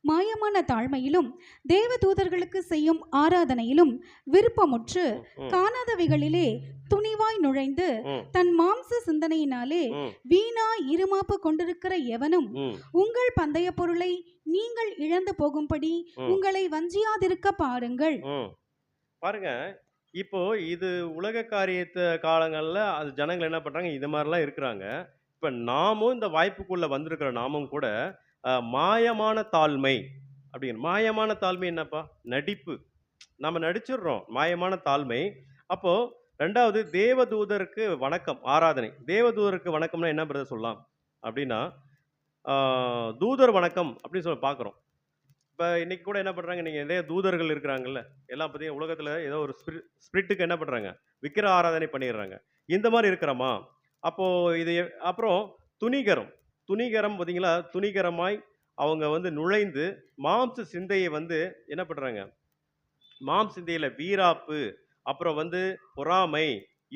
மாயமான தாழ்மையிலும் தேவதூதர்களுக்கு செய்யும் ஆராதனையிலும் விருப்பமுற்று ம், காணாதவைகளிலே துணிவாய் நுழைந்து ம், தன் மாம்ச சிந்தனையினாலே ம், வீணாய் இருமாப்பு கொண்டிருக்கிற எவனும் ம், உங்கள் பந்தய பொருளை நீங்கள் இழந்து போகும்படி ம், உங்களை வஞ்சியாதிருக்க பாருங்கள். ம். பாருங்க, இப்போ இது உலக காரியத்த காலங்கள்ல அது ஜனங்கள் என்ன பண்றாங்க, இது மாதிரிலாம் இருக்கிறாங்க. இப்ப நாமும் இந்த வாய்ப்புக்குள்ள வந்திருக்கிற நாமும் கூட மாயமான தாழ்மை அப்படிங்கிற மாயமான தாழ்மை என்னப்பா? நடிப்பு. நம்ம நடிச்சிடுறோம். மாயமான தாழ்மை. அப்போ 2வது தேவதூதருக்கு வணக்கம், ஆராதனை. தேவதூதருக்கு வணக்கம்னா என்ன பிரதர் சொல்லலாம்? அப்படின்னா, ஆ, தூதர் வணக்கம் அப்படின்னு சொல்லி பார்க்குறோம். இப்ப இன்னைக்கு கூட என்ன பண்றாங்க, நீங்க நிறைய தூதர்கள் இருக்கிறாங்கல்ல, எல்லாம் பார்த்தீங்கன்னா உலகத்துல ஏதோ ஒரு ஸ்பிரிட்டுக்கு என்ன பண்றாங்க, விக்கிர ஆராதனை பண்ணிடுறாங்க. இந்த மாதிரி இருக்கிறோமா? அப்போ இது அப்புறம் துணிகரம். துணிகரம் பார்த்தீங்களா, துணிகரமாய் அவங்க வந்து நுழைந்து மாம்ச சிந்தையை வந்து என்ன பண்றாங்க, மாம்ச சிந்தையில வீராப்பு, அப்புறம் வந்து பொறாமை,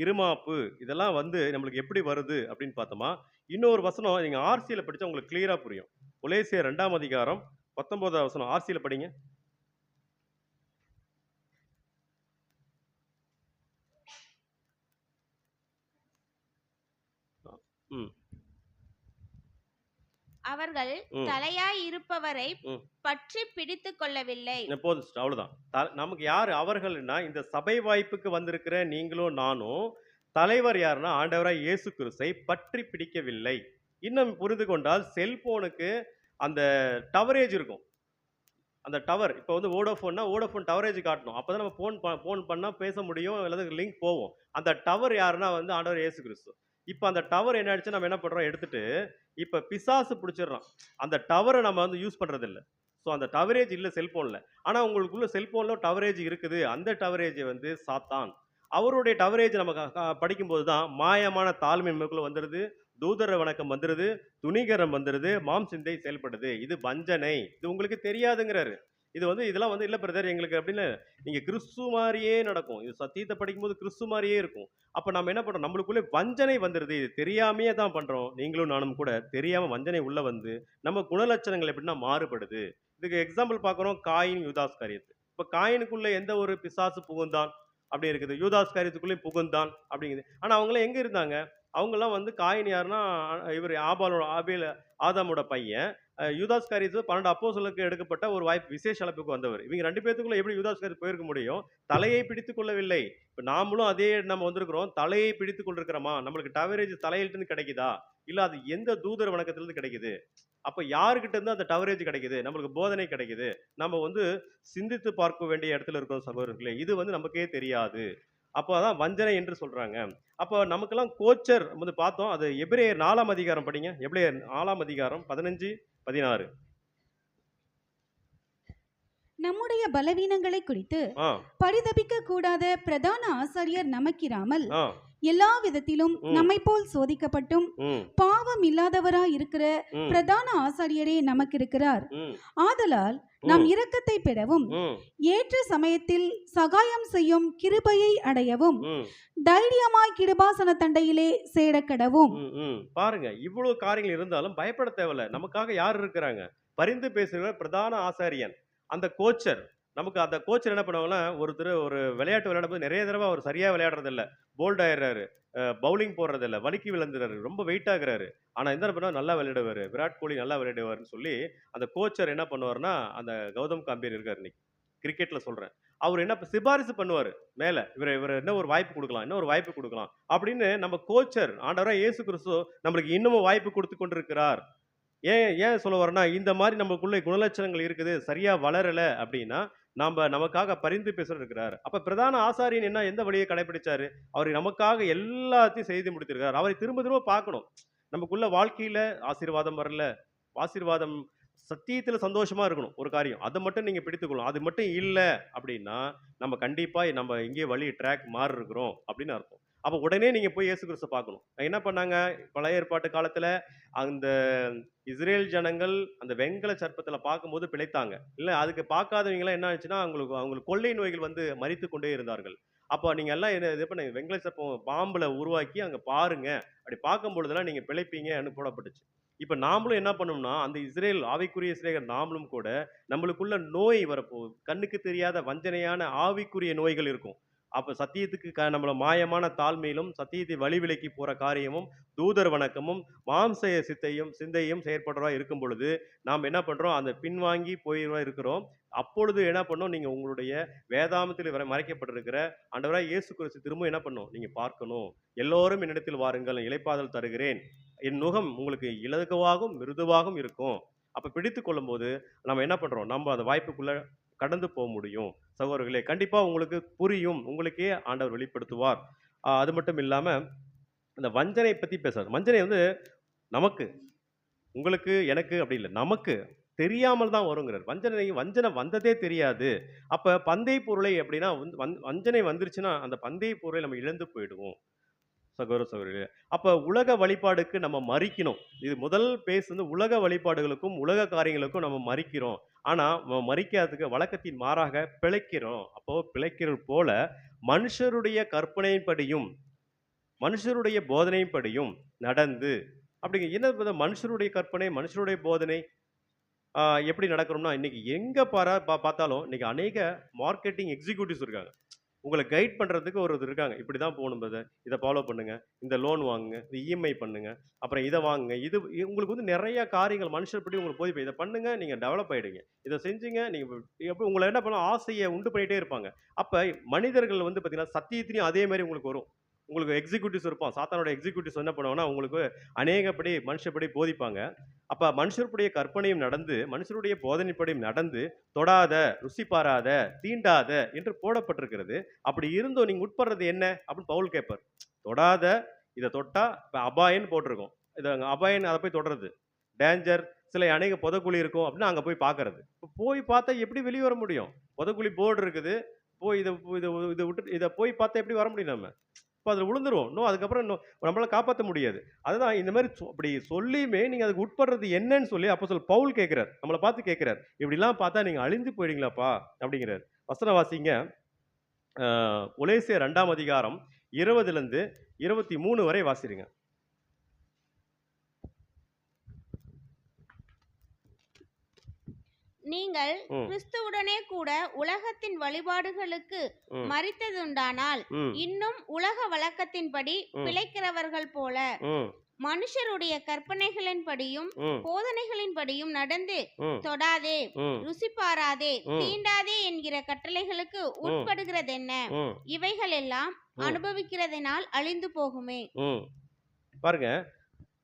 இருமாப்பு, இதெல்லாம் வந்து நம்மளுக்கு எப்படி வருது அப்படின்னு பார்த்தோமா, இன்னொரு வசனம் நீங்க ஆர்சியில படிச்சா உங்களுக்கு கிளியரா புரியும். கொலேசியர் 2ஆம் அதிகாரம் 19வது வசனம் ஆர்சியில படிங்க. ம், அவர்கள் ம், தலையாய் இருப்பவரை ம். பற்றி பிடித்து கொள்ளவில்லை. போதும் sister, அவ்வளவுதான். நமக்கு யாரு அவர்கள்னா, இந்த சபை வாய்ப்புக்கு வந்திருக்கிற நீங்களும் நானும் தலைவர் யாருன்னா ஆண்டவராய் இயேசு கிறிஸ்தை பற்றி பிடிக்கவில்லை. இன்னும் புரிந்து கொண்டால் செல்போனுக்கு அந்த டவரேஜ் இருக்கும். அந்த டவர் இப்போ வந்து வோடோஃபோன்னா வோடோஃபோன் டவரேஜ் காட்டணும். அப்பதான் நம்ம ஃபோன் பண்ணா பேச முடியும், அல்லது லிங்க் போகும். அந்த டவர் யாருன்னா வந்து ஆண்டவர் இயேசு கிறிஸ்து. இப்போ அந்த டவர் என்ன ஆயிடுச்சு, நம்ம என்ன பண்றோம், எடுத்துட்டு இப்ப பிசாசு பிடிச்சிடுறான். அந்த டவரை நம்ம வந்து யூஸ் பண்றது இல்ல. ஸோ அந்த டவரேஜ் இல்ல செல்போன்ல. ஆனா உங்களுக்குள்ள செல்போன்ல டவரேஜ் இருக்குது. அந்த டவரேஜை வந்து சாத்தான். அவருடைய டவரேஜ் நம்ம படிக்கும்போது தான் மாயமான தாழ்மை நமக்குள்ள வந்துடுது, தூதர வணக்கம் வந்துடுது, துணிகரம் வந்துடுது, சிந்தை செயல்படுது. இது வஞ்சனை. இது உங்களுக்கு தெரியாதுங்கிறாரு. இது வந்து இதெல்லாம் வந்து இல்ல பிரதர் எங்களுக்கு அப்படின்னு நீங்க கிறிஸ்து மாதிரியே நடக்கும். இது சத்தியத்தை படிக்கும்போது கிறிஸ்து மாதிரியே இருக்கும். அப்ப நம்ம என்ன பண்றோம், நம்மளுக்குள்ளே வஞ்சனை வந்துடுது. இது தெரியாமையே தான் பண்றோம். நீங்களும் நானும் கூட தெரியாம வஞ்சனை உள்ள வந்து நம்ம குணலட்சணங்கள் எப்படின்னா மாறுபடுது. இதுக்கு எக்ஸாம்பிள் பார்க்குறோம், காயின் யூதாஸ் காரியத்து. இப்ப காயினுக்குள்ள எந்த ஒரு பிசாசு புகுந்தான் அப்படி இருக்குது, யூதாஸ் காரியத்துக்குள்ளேயும் புகுந்தான் அப்படிங்குது. ஆனா அவங்களாம் எங்க இருந்தாங்க? அவங்கெல்லாம் வந்து காயின் யாருன்னா இவர் ஆபேல் ஆதாமோட பையன். யூதாஸ் காரியத்து 12 அப்போஸ்தலருக்கு எடுக்கப்பட்ட ஒரு வாய்ப்பு, விசேஷ அழைப்புக்கு வந்தவர். இவங்க 2 பேத்துக்குள்ள எப்படி யூதாஸ் காரியத்து போயிருக்க முடியும்? தலையை பிடித்துக் கொள்ளவில்லை. இப்ப நாமளும் அதே நம்ம வந்திருக்கிறோம். தலையை பிடித்துக் கொண்டிருக்கிறோமா? நம்மளுக்கு டவரேஜ் தலையிலிருந்து இருந்து கிடைக்குதா? இல்ல அது எந்த தூதர் வணக்கத்திலிருந்து கிடைக்குது? அப்ப யாருகிட்ட இருந்து அந்த டவரேஜ் கிடைக்குது? நம்மளுக்கு போதனை கிடைக்குது. நம்ம வந்து சிந்தித்து பார்க்க வேண்டிய இடத்துல இருக்கோம் சகோதரர்களே. இது வந்து நமக்கே தெரியாது. அப்போ அதான் வஞ்சனை என்று சொல்றாங்க. அப்போ நமக்கெல்லாம் கோச்சர் வந்து பார்த்தோம். அது எபிரேயர் 4ஆம் அதிகாரம் படிங்க. எபிரேயர் 4ஆம் அதிகாரம் 15, 16. நம்முடைய பலவீனங்களை குறித்து ஆ, பரிதபிக்க கூடாத பிரதான ஆசாரியர் நமக்கிராமல் ஆ, எல்லா விதத்திலும் ம், நம்மை போல் சோதிக்கப்பட்டும் ம், பாவம் இல்லாதவராய் இருக்கிற ம், பிரதான ஆசாரியரே நமக்கு இருக்கிறார். ம், ஆதலால் நாம் ம், இரக்கத்தை பெறவும் ம், ஏற்ற சமயத்தில் சகாயம் செய்யும் கிருபையை அடையவும் ம், தைரியமாய் கிருபாசன தண்டையிலே சேரக்கடவும். ம், ம். பாருங்க, இவ்வளவு காரியங்கள் இருந்தாலும் பயப்பட தேவையில்ல. நமக்காக யார் இருக்கிறாங்க? பரிந்து பேசுகிற பிரதான ஆசாரியன், அந்த கோச்சர். நமக்கு அந்த கோச்சர் என்ன பண்ணுவாங்கன்னா, ஒருத்தர் ஒரு விளையாட்டு விளையாடும்போது நிறைய தடவை அவர் சரியா விளையாடுறது இல்ல, போல்ட் ஆயிடுறாரு, பவுலிங் போடுறது இல்ல, வலிக்கு விழுந்துறாரு, ரொம்ப வெயிட் ஆகுறாரு. ஆனா என்ன பண்ணா நல்லா விளையாடுவாரு, விராட் கோலி நல்லா விளையாடுவாருன்னு சொல்லி அந்த கோச்சர் என்ன பண்ணுவாருன்னா, அந்த கௌதம் காம்பீர் இருக்காரு இன்னைக்கு கிரிக்கெட்ல சொல்றேன், அவர் என்ன சிபாரிசு பண்ணுவாரு மேல, இவர் என்ன ஒரு வாய்ப்பு கொடுக்கலாம், இன்னும் ஒரு வாய்ப்பு கொடுக்கலாம் அப்படின்னு. நம்ம கோச்சர் ஆண்டவராக இயேசு கிறிஸ்து நம்மளுக்கு இன்னமும் வாய்ப்பு கொடுத்து கொண்டிருக்கிறார். ஏன் ஏன் சொல்ல வரேன்னா, இந்த மாதிரி நமக்குள்ள குணலட்சணங்கள் இருக்குது, சரியா வளரல அப்படின்னா நமக்காக பரிந்து பேசுறது இருக்கிறார். அப்ப பிரதான ஆசாரியன் என்ன எந்த வழியை கடைபிடிச்சாரு? அவர் நமக்காக எல்லாத்தையும் செய்து முடித்திருக்கிறார். அவரை திரும்ப திரும்ப பார்க்கணும். நமக்குள்ள வாழ்க்கையில ஆசீர்வாதம் வரல, ஆசீர்வாதம் சத்தியத்துல சந்தோஷமா இருக்கணும் ஒரு காரியம். அதை மட்டும் நீங்க பிடித்துக்கொள்ளணும். அது மட்டும் இல்ல அப்படின்னா, நம்ம கண்டிப்பா நம்ம இங்கே வழி ட்ராக் மாறி இருக்கிறோம் அப்படின்னு அர்த்தம். அப்ப உடனே நீங்க போய் இயேசு கிறிஸ்துவ பார்க்கணும். என்ன பண்ணாங்க பழைய ஏற்பாட்டு காலத்துல? அந்த இஸ்ரேல் ஜனங்கள் அந்த வெண்கல சர்ப்பத்துல பார்க்கும்போது பிழைத்தாங்க. இல்ல அதுக்கு பார்க்காதவங்கலாம் என்ன ஆச்சுன்னா, அவங்களுக்கு கொள்ளை நோய்கள் வந்து மரித்துக் கொண்டே இருந்தார்கள். அப்போ நீங்க எல்லாம் இது பண்ணுங்க, வெண்கல சர்ப்பம் பாம்புல உருவாக்கி அங்க பாருங்க. அப்படி பார்க்கும் பொழுதெல்லாம் நீங்க பிழைப்பீங்கன்னு போடப்பட்டுச்சு. இப்ப நாமளும் என்ன பண்ணோம்னா, அந்த இஸ்ரேல் ஆவிக்குரிய இஸ்ரேலர் நாமளும் கூட நம்மளுக்குள்ள நோய் வரப்போகுது. கண்ணுக்கு தெரியாத வஞ்சனையான ஆவிக்குரிய நோய்கள் இருக்கும். அப்ப சத்தியத்துக்கு நம்மள மாயமான தாழ்மையிலும், சத்தியத்தை வழிவிலக்கி போற காரியமும், தூதர் வணக்கமும், மாம்ச சிந்தையும் செயற்படுறவா இருக்கும் பொழுது, நாம் என்ன பண்றோம்? அந்த பின்வாங்கி இருக்கிறோம். அப்பொழுது என்ன பண்ணணும்? நீங்க உங்களுடைய வேதாகமத்தில் மறைக்கப்பட்டிருக்கிற ஆண்டவராகிய இயேசு கிறிஸ்து திரும்ப என்ன பண்ணணும்? நீங்க பார்க்கணும். எல்லோரும் என்னிடத்தில் வாருங்கள், இளைப்பாறுதல் தருகிறேன். என் நுகம் உங்களுக்கு இலகுவாகவும், மிருதுவாகவும் இருக்கும். அப்ப பிடித்துக் கொள்ளும்போது, நம்ம என்ன பண்றோம்? நம்ம அந்த வாய்ப்புக்குள்ள கடந்து போ முடியும். சகோதரர்களே, கண்டிப்பா உங்களுக்கு புரியும். உங்களுக்கே ஆண்டவர் வெளிப்படுத்துவார். அது மட்டும் இல்லாம, இந்த வஞ்சனை பத்தி பேசாது. வஞ்சனை வந்து நமக்கு, உங்களுக்கு, எனக்கு அப்படி இல்ல. நமக்கு தெரியாமல் தான் வருங்கிறார். வஞ்சனை வந்ததே தெரியாது. அப்ப பந்தய பொருளை எப்படின்னா, வஞ்சனை வந்துருச்சுன்னா, அந்த பந்தய பொருளை நம்ம இழந்து போயிடுவோம். சகோதர சகோதரிகளே. அப்ப உலக வழிபாடுக்கு நம்ம மறிக்கணும். இது முதல் பேஸ் உலக வழிபாடுகளுக்கும், உலக காரியங்களுக்கும் நம்ம மறிக்கிறோம். ஆனா, மறிக்காததுக்கு வழக்கத்தின் மாறாக பிழைக்கிறோம். அப்போ பிழைக்கிறது போல மனுஷருடைய கற்பனையின்படியும், மனுஷருடைய போதனையின்படியும் நடந்து அப்படிங்க என்ன மனுஷருடைய கற்பனை, மனுஷருடைய போதனை ஆ எப்படி நடக்கணும்னா, இன்னைக்கு எங்க பார்த்தாலும் இன்னைக்கு அநேக மார்க்கெட்டிங் எக்ஸிக்யூட்டிவ்ஸ் இருக்காங்க. உங்கள கைட் பண்றதுக்கு ஒருத்தர் இருக்காங்க. இப்படிதான் போணும் பிரதர். இத ஃபாலோ பண்ணுங்க. இந்த லோன் வாங்குங்க. இந்த இஎம்ஐ பண்ணுங்க. அப்புறம் இத வாங்குங்க. உங்களுக்கு நெறைய காரியங்கள் மனுஷர்படி உங்களுக்கு போதிப்பு. இத பண்ணுங்க, நீங்க டெவலப் ஆயிடுவீங்க. இத செஞ்சீங்க, நீங்க எப்ப உங்கள என்ன பண்ணும் ஆசைய உண்டு பண்ணிட்டே இருப்பாங்க. அப்ப மனிதர்கள் பார்த்தீங்கன்னா, சத்தியத்திலயும் அதே மாரி உங்களுக்கு வரும். உங்களுக்கு எக்ஸிக்யூட்டிவ்ஸ் இருப்பான். சாத்தானோட எக்ஸிக்யூட்டிவ்ஸ் என்ன பண்ணுவாங்கன்னா, உங்களுக்கு அநேகப்படி மனுஷப்படி போதிப்பாங்க. அப்ப மனுஷருடைய கற்பனையும் நடந்து, மனுஷருடைய போதனைப்படியும் நடந்து, தொடாத, ருசி பாராத, தீண்டாத என்று போடப்பட்டிருக்கிறது. அப்படி இருந்தும் நீங்க உட்படுறது என்ன? அப்படின்னு பவுல் கேட்பார். தொடாத, இத தொட்டா இப்ப அபாயம்ன்னு போட்டிருக்கும். இத அபாயன் அத போய் தொடுறது. டேஞ்சர், சில அநேக புதைக்குழி இருக்கும் அப்படின்னா அங்க போய் பார்க்கறது. போய் பார்த்தா எப்படி வெளிய வர முடியும்? புதைக்குழி போர்டு இருக்குது. போய் இத இத இத விட்டு இத போய் பார்த்தா எப்படி வர முடியும் நம்ம? அப்ப அதுல விழுந்துருவோம். அதுக்கப்புறம் நம்மளால காப்பாத்த முடியாது. அதுதான் இந்த மாரி அப்படி சொல்லியுமே நீங்க அதுக்கு உட்படுறது என்னன்னு சொல்லி அப்போஸ்தலர் பவுல் கேட்கிறார். நம்மள பார்த்து கேட்கிறார். இப்படிலாம் பார்த்தா நீங்க அழிந்து போயிடுவீங்களாப்பா? அப்படிங்கிறார். வசனம் வாசிங்க. கொலோசியர் 2ஆம் அதிகாரம் 20லிருந்து 23 வரை வாசிருங்க. நீங்கள் ம். கிறிஸ்துவுடனே கூட உலகத்தின் வழிபாடுகளுக்கு ம். மரித்ததுண்டானால் ம். இன்னும் உலக வழக்கத்தின்படி ம். பிழைக்கிறவர்கள் போல ம். மனுஷருடைய கற்பனைகளின்படியும் ம். போதனைகளின்படியும் நடந்து ம். தொடாதே, ம். ருசி பாராதே, ம். தீண்டாதே என்கிற கட்டளைகளுக்கு உட்படுகிறதென்ன? ம். இவைகளெல்லாம் ம். அனுபவிக்கிறதினால் அழிந்து போகுமே. ம். பாருங்க.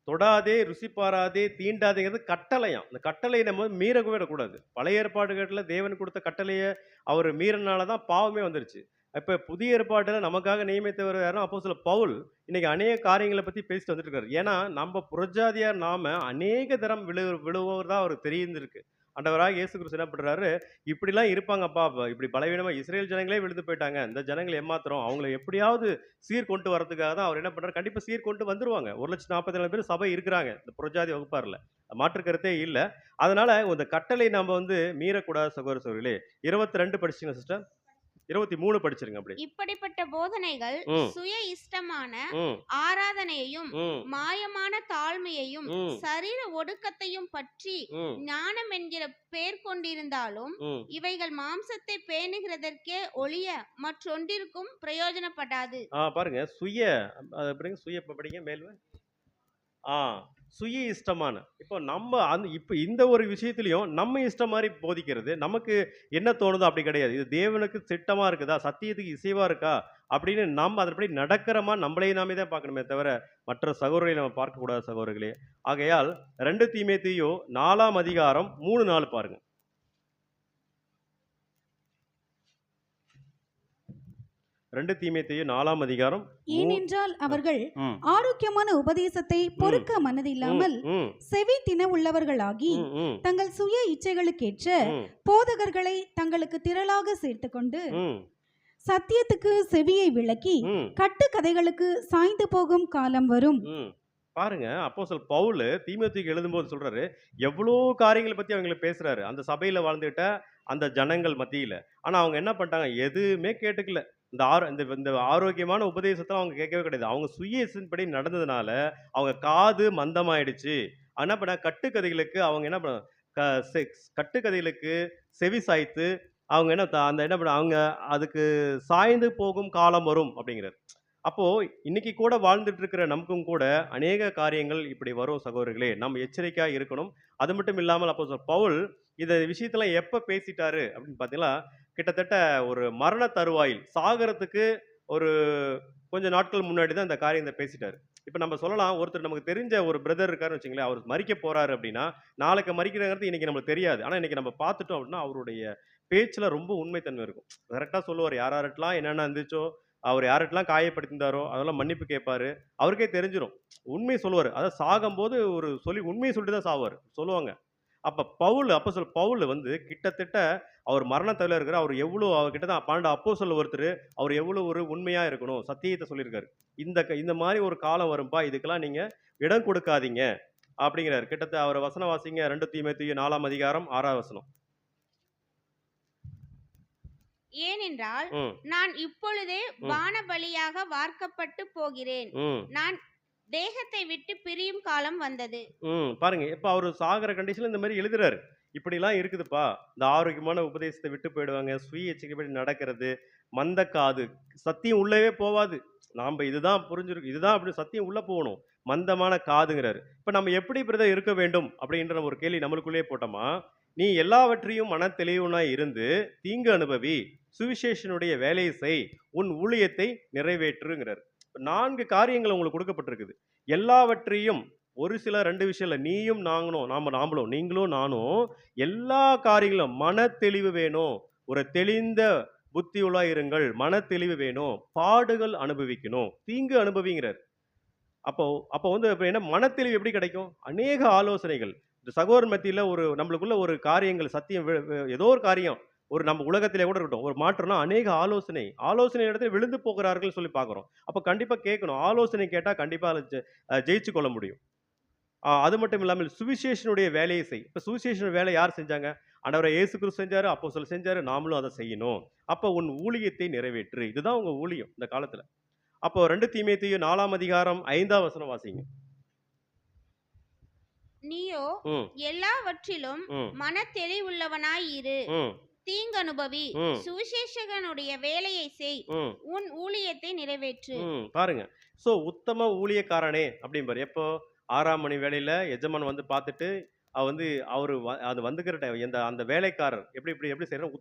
தொடாதே, ருசி பாராதே, தீண்டாதேங்கிறது கட்டளையாம். அந்த கட்டளையை நம்ம மீறவே விடக்கூடாது. பழைய ஏற்பாடுகள்ல தேவன் கொடுத்த கட்டளைய அவர் மீறினால தான் பாவமே வந்துருச்சு. இப்ப புதிய ஏற்பாடுல நமக்காக நியமித்தவர் யாருன்னா அப்போஸ்தலர் பவுல். இன்னைக்கு அநேக காரியங்கள பத்தி பேசிட்டு வந்துட்டு இருக்காரு. ஏன்னா, நம்ம புறஜாதியார் நாம அநேக தரம் விழுவுவர் தான் அவருக்கு தெரிந்திருக்கு. ஆண்டவராகிய இயேசு கிறிஸ்து என்ன பண்றாரு, இப்படிலாம் இருப்பாங்கப்பா, இப்படி பலவீனமா இஸ்ரேல் ஜனங்களே விழுந்து போயிட்டாங்க. இந்த ஜனங்கள ஏமாத்துறோம். அவங்கள எப்படியாவது சீர்கொண்டு வரதுக்காக தான் அவர் என்ன பண்றாரு, கண்டிப்பா சீர்கொண்டு வந்துருவாங்க. 1,47,000 பேர் சபை இருக்கிறாங்க. இந்த புறஜாதி வகுப்பார்ல. மாற்று கருத்தே இல்ல. அதனால இந்த கட்டளை நாம மீறக்கூடாது சகோதர சகோதரிகளே. 22 படிச்சீங்களா சிஸ்டர்? 23 படிச்சிருங்க அப்படியே. இப்படிப்பட்ட போதனைகள் ம். சுய இஷ்டமான ம். ஆராதனையையும் ம். மாயமான தாழ்மையையும் ம். சரீர ஒடுக்கத்தையும் பற்றி ம். ஞானம் என்கிற பேர் கொண்டிருந்தாலும் ம். இவைகள் மாம்சத்தை பேணுகிறதற்கே ஒழிய மற்றொன்றிற்கும் பிரயோஜனப்படாது. பாருங்க. அது எப்படிங்க சுய படிங்க மேல்வ. ஆ சுய இஷ்டமான. இப்போ நம்ம இப்ப இந்த ஒரு விஷயத்திலயும் நம்ம இஷ்டம் மாரி போதிக்கிறது, நமக்கு என்ன தோணுதோ அப்படி கிடையாது. இது தேவனுக்கு திட்டமா இருக்குதா? சத்தியத்துக்கு இசைவா இருக்கா? அப்படின்னு நம்ம அதன்படி நடக்கிறோமா நம்மளே நாமே தான் பார்க்கணுமே தவிர, மற்ற சகோதரர்களை நம்ம பார்க்கக்கூடாது சகோதரர்களே. ஆகையால் 2 தீமோத்தேயு 4ஆம் அதிகாரம் 3, 4 பாருங்க. 2 தீமோத்தேயு 4ஆம் அதிகாரம் ஏனென்றால் அவர்கள் ம். ஆரோக்கியமான உபதேசத்தை பொறுக்க மனதில்லாமல் ம். செவி தினவுள்ளவர்களாகி ம். ம். தங்கள் சுய இச்சைகளுக்கேற்ற ம். போதகர்களை தங்களுக்கு திரளாக சேர்த்துக்கொண்டு ம். சத்தியத்துக்கு செவியை விளக்கி ம். கட்டுக்கதைகளுக்கு சாய்ந்து போகும் காலம் வரும். ம். பாருங்க அப்போஸ்தலர் பவுல் தீமோத்தேயுக்கு எழுதும்போது சொல்றாரு, எவ்வளோ காரியங்கள பத்தி அவங்களுக்கு பேசுறாரு. அந்த சபையில வாழ்ந்துட்ட அந்த ஜனங்கள் மத்தியில. ஆனா அவங்க என்ன பண்ணிட்டாங்க? எதுவுமே கேட்டுக்கல. இந்த ஆரோக்கியமான உபதேசத்த அவங்க கேட்கவே கிடையாது. அவங்க சுய இச்சையின்படி நடந்ததுனால, அவங்க காது மந்தமாயிடுச்சு. என்ன பண்ண கட்டுக்கதைகளுக்கு அவங்க என்ன பண்ண கட்டுக்கதைகளுக்கு செவி சாய்த்து அவங்க அந்த என்ன பண்ண அவங்க அதுக்கு சாய்ந்து போகும் காலம் வரும் அப்படிங்கிறார். அப்போ இன்னைக்கு கூட வாழ்ந்துட்டு இருக்கிற நமக்கும் கூட அநேக காரியங்கள் இப்படி வரும் சகோதரர்களே. நம்ம எச்சரிக்கையா இருக்கணும். அது மட்டும் இல்லாமல் அப்போஸ்தலர் பவுல் இந்த விஷயத்தெல்லாம் எப்ப பேசிட்டாரு அப்படின்னு பார்த்தீங்கன்னா, கிட்டத்தட்ட ஒரு மரண தருவாயில் சாகறதுக்கு ஒரு கொஞ்ச நாட்கள் முன்னாடி தான் இந்த காரியத்தை பேசிட்டாரு. இப்ப நம்ம சொல்லலாம், ஒருத்தர் நமக்கு தெரிஞ்ச ஒரு பிரதர் இருக்காருன்னு வச்சுங்களேன், அவர் மரிக்க போறாரு அப்படின்னா, நாளைக்கு மரிக்கிறாங்கிறது இன்னைக்கு நம்மளுக்கு தெரியாது. ஆனா இன்னைக்கு நம்ம பார்த்துட்டோம் அப்படின்னா, அவருடைய பேச்சுல ரொம்ப உண்மைத்தன்மை இருக்கும். கரெக்ட்டா சொல்லுவாரு. யார் யார்ட்டலாம் என்னென்ன இருந்துச்சோ, அவர் யார்ட்டலாம் காயப்படுத்தியிருந்தாரோ, அதெல்லாம் மன்னிப்பு கேட்பாரு. அவருக்கே தெரிஞ்சிரும். உண்மைய சொல்லுவாரு. அதாவது சாகும்போது ஒரு உண்மைய சொல்லிட்டு தான் சாவாரு. சொல்லுவாங்க. அப்போஸ்தலர் பவுல் வந்து கிட்டத்தட்ட அவர் மரண தருவாயில இருக்கிறார். அவர் எவ்வளோ அவர்கிட்ட தான் 12 அப்போஸ்தலர் ஒருத்தரு. அவர் எவ்வளோ ஒரு உண்மையா இருக்கணும். சத்தியத்த சொல்லியிருக்காரு. இந்த மாரி ஒரு காலம் வரும்பா. இதுக்கெல்லாம் நீங்க இடம் கொடுக்காதீங்க அப்படிங்கிறாரு. கிட்டத்தட்ட அவர் வசனம் வாசிங்க 2 தீமோத்தேயு 4ஆம் அதிகாரம் 6ஆவது வசனம். ஏனென்றால் ம். நான் இப்பொழுதே ம். வானபலியாக வார்க்கப்பட்டு போகிறேன். ம். நான் தேகத்தை விட்டு பிரியும் காலம் வந்தது. பாருங்க. இப்ப அவரு சாகுற கண்டிஷன்ல இந்த மாரி எழுதுறாரு. இப்படிலாம் இருக்குதுப்பா. இந்த ஆரோக்கியமான உபதேசத்த விட்டு போயிடுவாங்க. சுய இச்சைக்கப்படி நடக்கிறது, மந்த காது, சத்தியம் உள்ளவே போவாது. நாம இதுதான் புரிஞ்சிருக்கு. இதுதான் அப்படி சத்தியம் உள்ள போகணும். மந்தமான காதுங்கிறாரு. இப்ப நம்ம எப்படி பிரதர் இருக்க வேண்டும் அப்படின்ற ஒரு கேள்வி நம்மளுக்குள்ளேயே போட்டோமா, நீ எல்லாவற்றையும் மனத்தெளிவுனாய் இருந்து தீங்கு அனுபவி, சுவிசேஷனுடைய வேலையை செய், உன் ஊழியத்தை நிறைவேற்றுங்கிறாரு. 4 காரியங்கள் உங்களுக்கு கொடுக்கப்பட்டிருக்குது. எல்லாவற்றையும் ஒரு சில 2 விஷயம் இல்ல. நீயும் நாமளும் நீங்களும் நானும் எல்லா காரியங்களும் மனத்தெளிவு வேணும். ஒரு தெளிந்த புத்தியுள்ளா இருங்கள். மனத்தெளிவு வேணும். பாடுகள் அனுபவிக்கணும். தீங்கு அனுபவிங்கிறார். அப்போ அப்போ வந்து இப்ப என்ன மனத்தெளிவு எப்படி கிடைக்கும்? அநேக ஆலோசனைகள். இந்த சகோதரர் மத்தியில நம்மளுக்குள்ள ஒரு காரியங்கள் சத்தியம் ஏதோ ஒரு காரியம் நம்ம உலகத்திலே கூட இருக்கட்டும். ஒரு மாற்றம்னா அநேக ஆலோசனை இடத்துல விழுந்து போகிறார்கள் சொல்லி பார்க்கிறோம். அப்ப கண்டிப்பா கேட்கணும். ஆலோசனை கேட்டா கண்டிப்பா அதுல ஜெயிச்சு கொள்ள முடியும். அது மட்டும் இல்லாமல் சுவிசேஷனுடைய வேலையை செய். இப்ப சுவிசேஷனுடைய வேலை யார் செஞ்சாங்க? ஆண்டவராகிய இயேசு கிறிஸ்து செஞ்சாரு, அப்போஸ்தலர் செஞ்சாரு, நாமளும் அத செய்யணும். அப்ப உன் ஊழியத்தை நிறைவேற்று. இதுதான் உங்க ஊழியம் இந்த காலத்துல. அப்போ 2 தீமோத்தேயு 4ஆம் அதிகாரம் 5ஆம் வசனம் வாசிங்க. நீயோ ம், எல்லாவற்றிலும் ம், மனத்தெளிவுள்ளவனாய் இரு. ம், தீங்கனுபவி. ம், சுவிசேஷகனுடைய வேலையை செய். ம், உன் ஊழியத்தை நிறைவேற்று. பாருங்க. உத்தம ஊழியக்காரனே அப்படிம்பாரு. எப்போ 6ஆம் மணி வேளையில எஜமான் வந்து பார்த்துட்டு, வந்து அவரு அது வந்துக்கிற அந்த வேலைக்காரர் எப்படி செய்யணும்?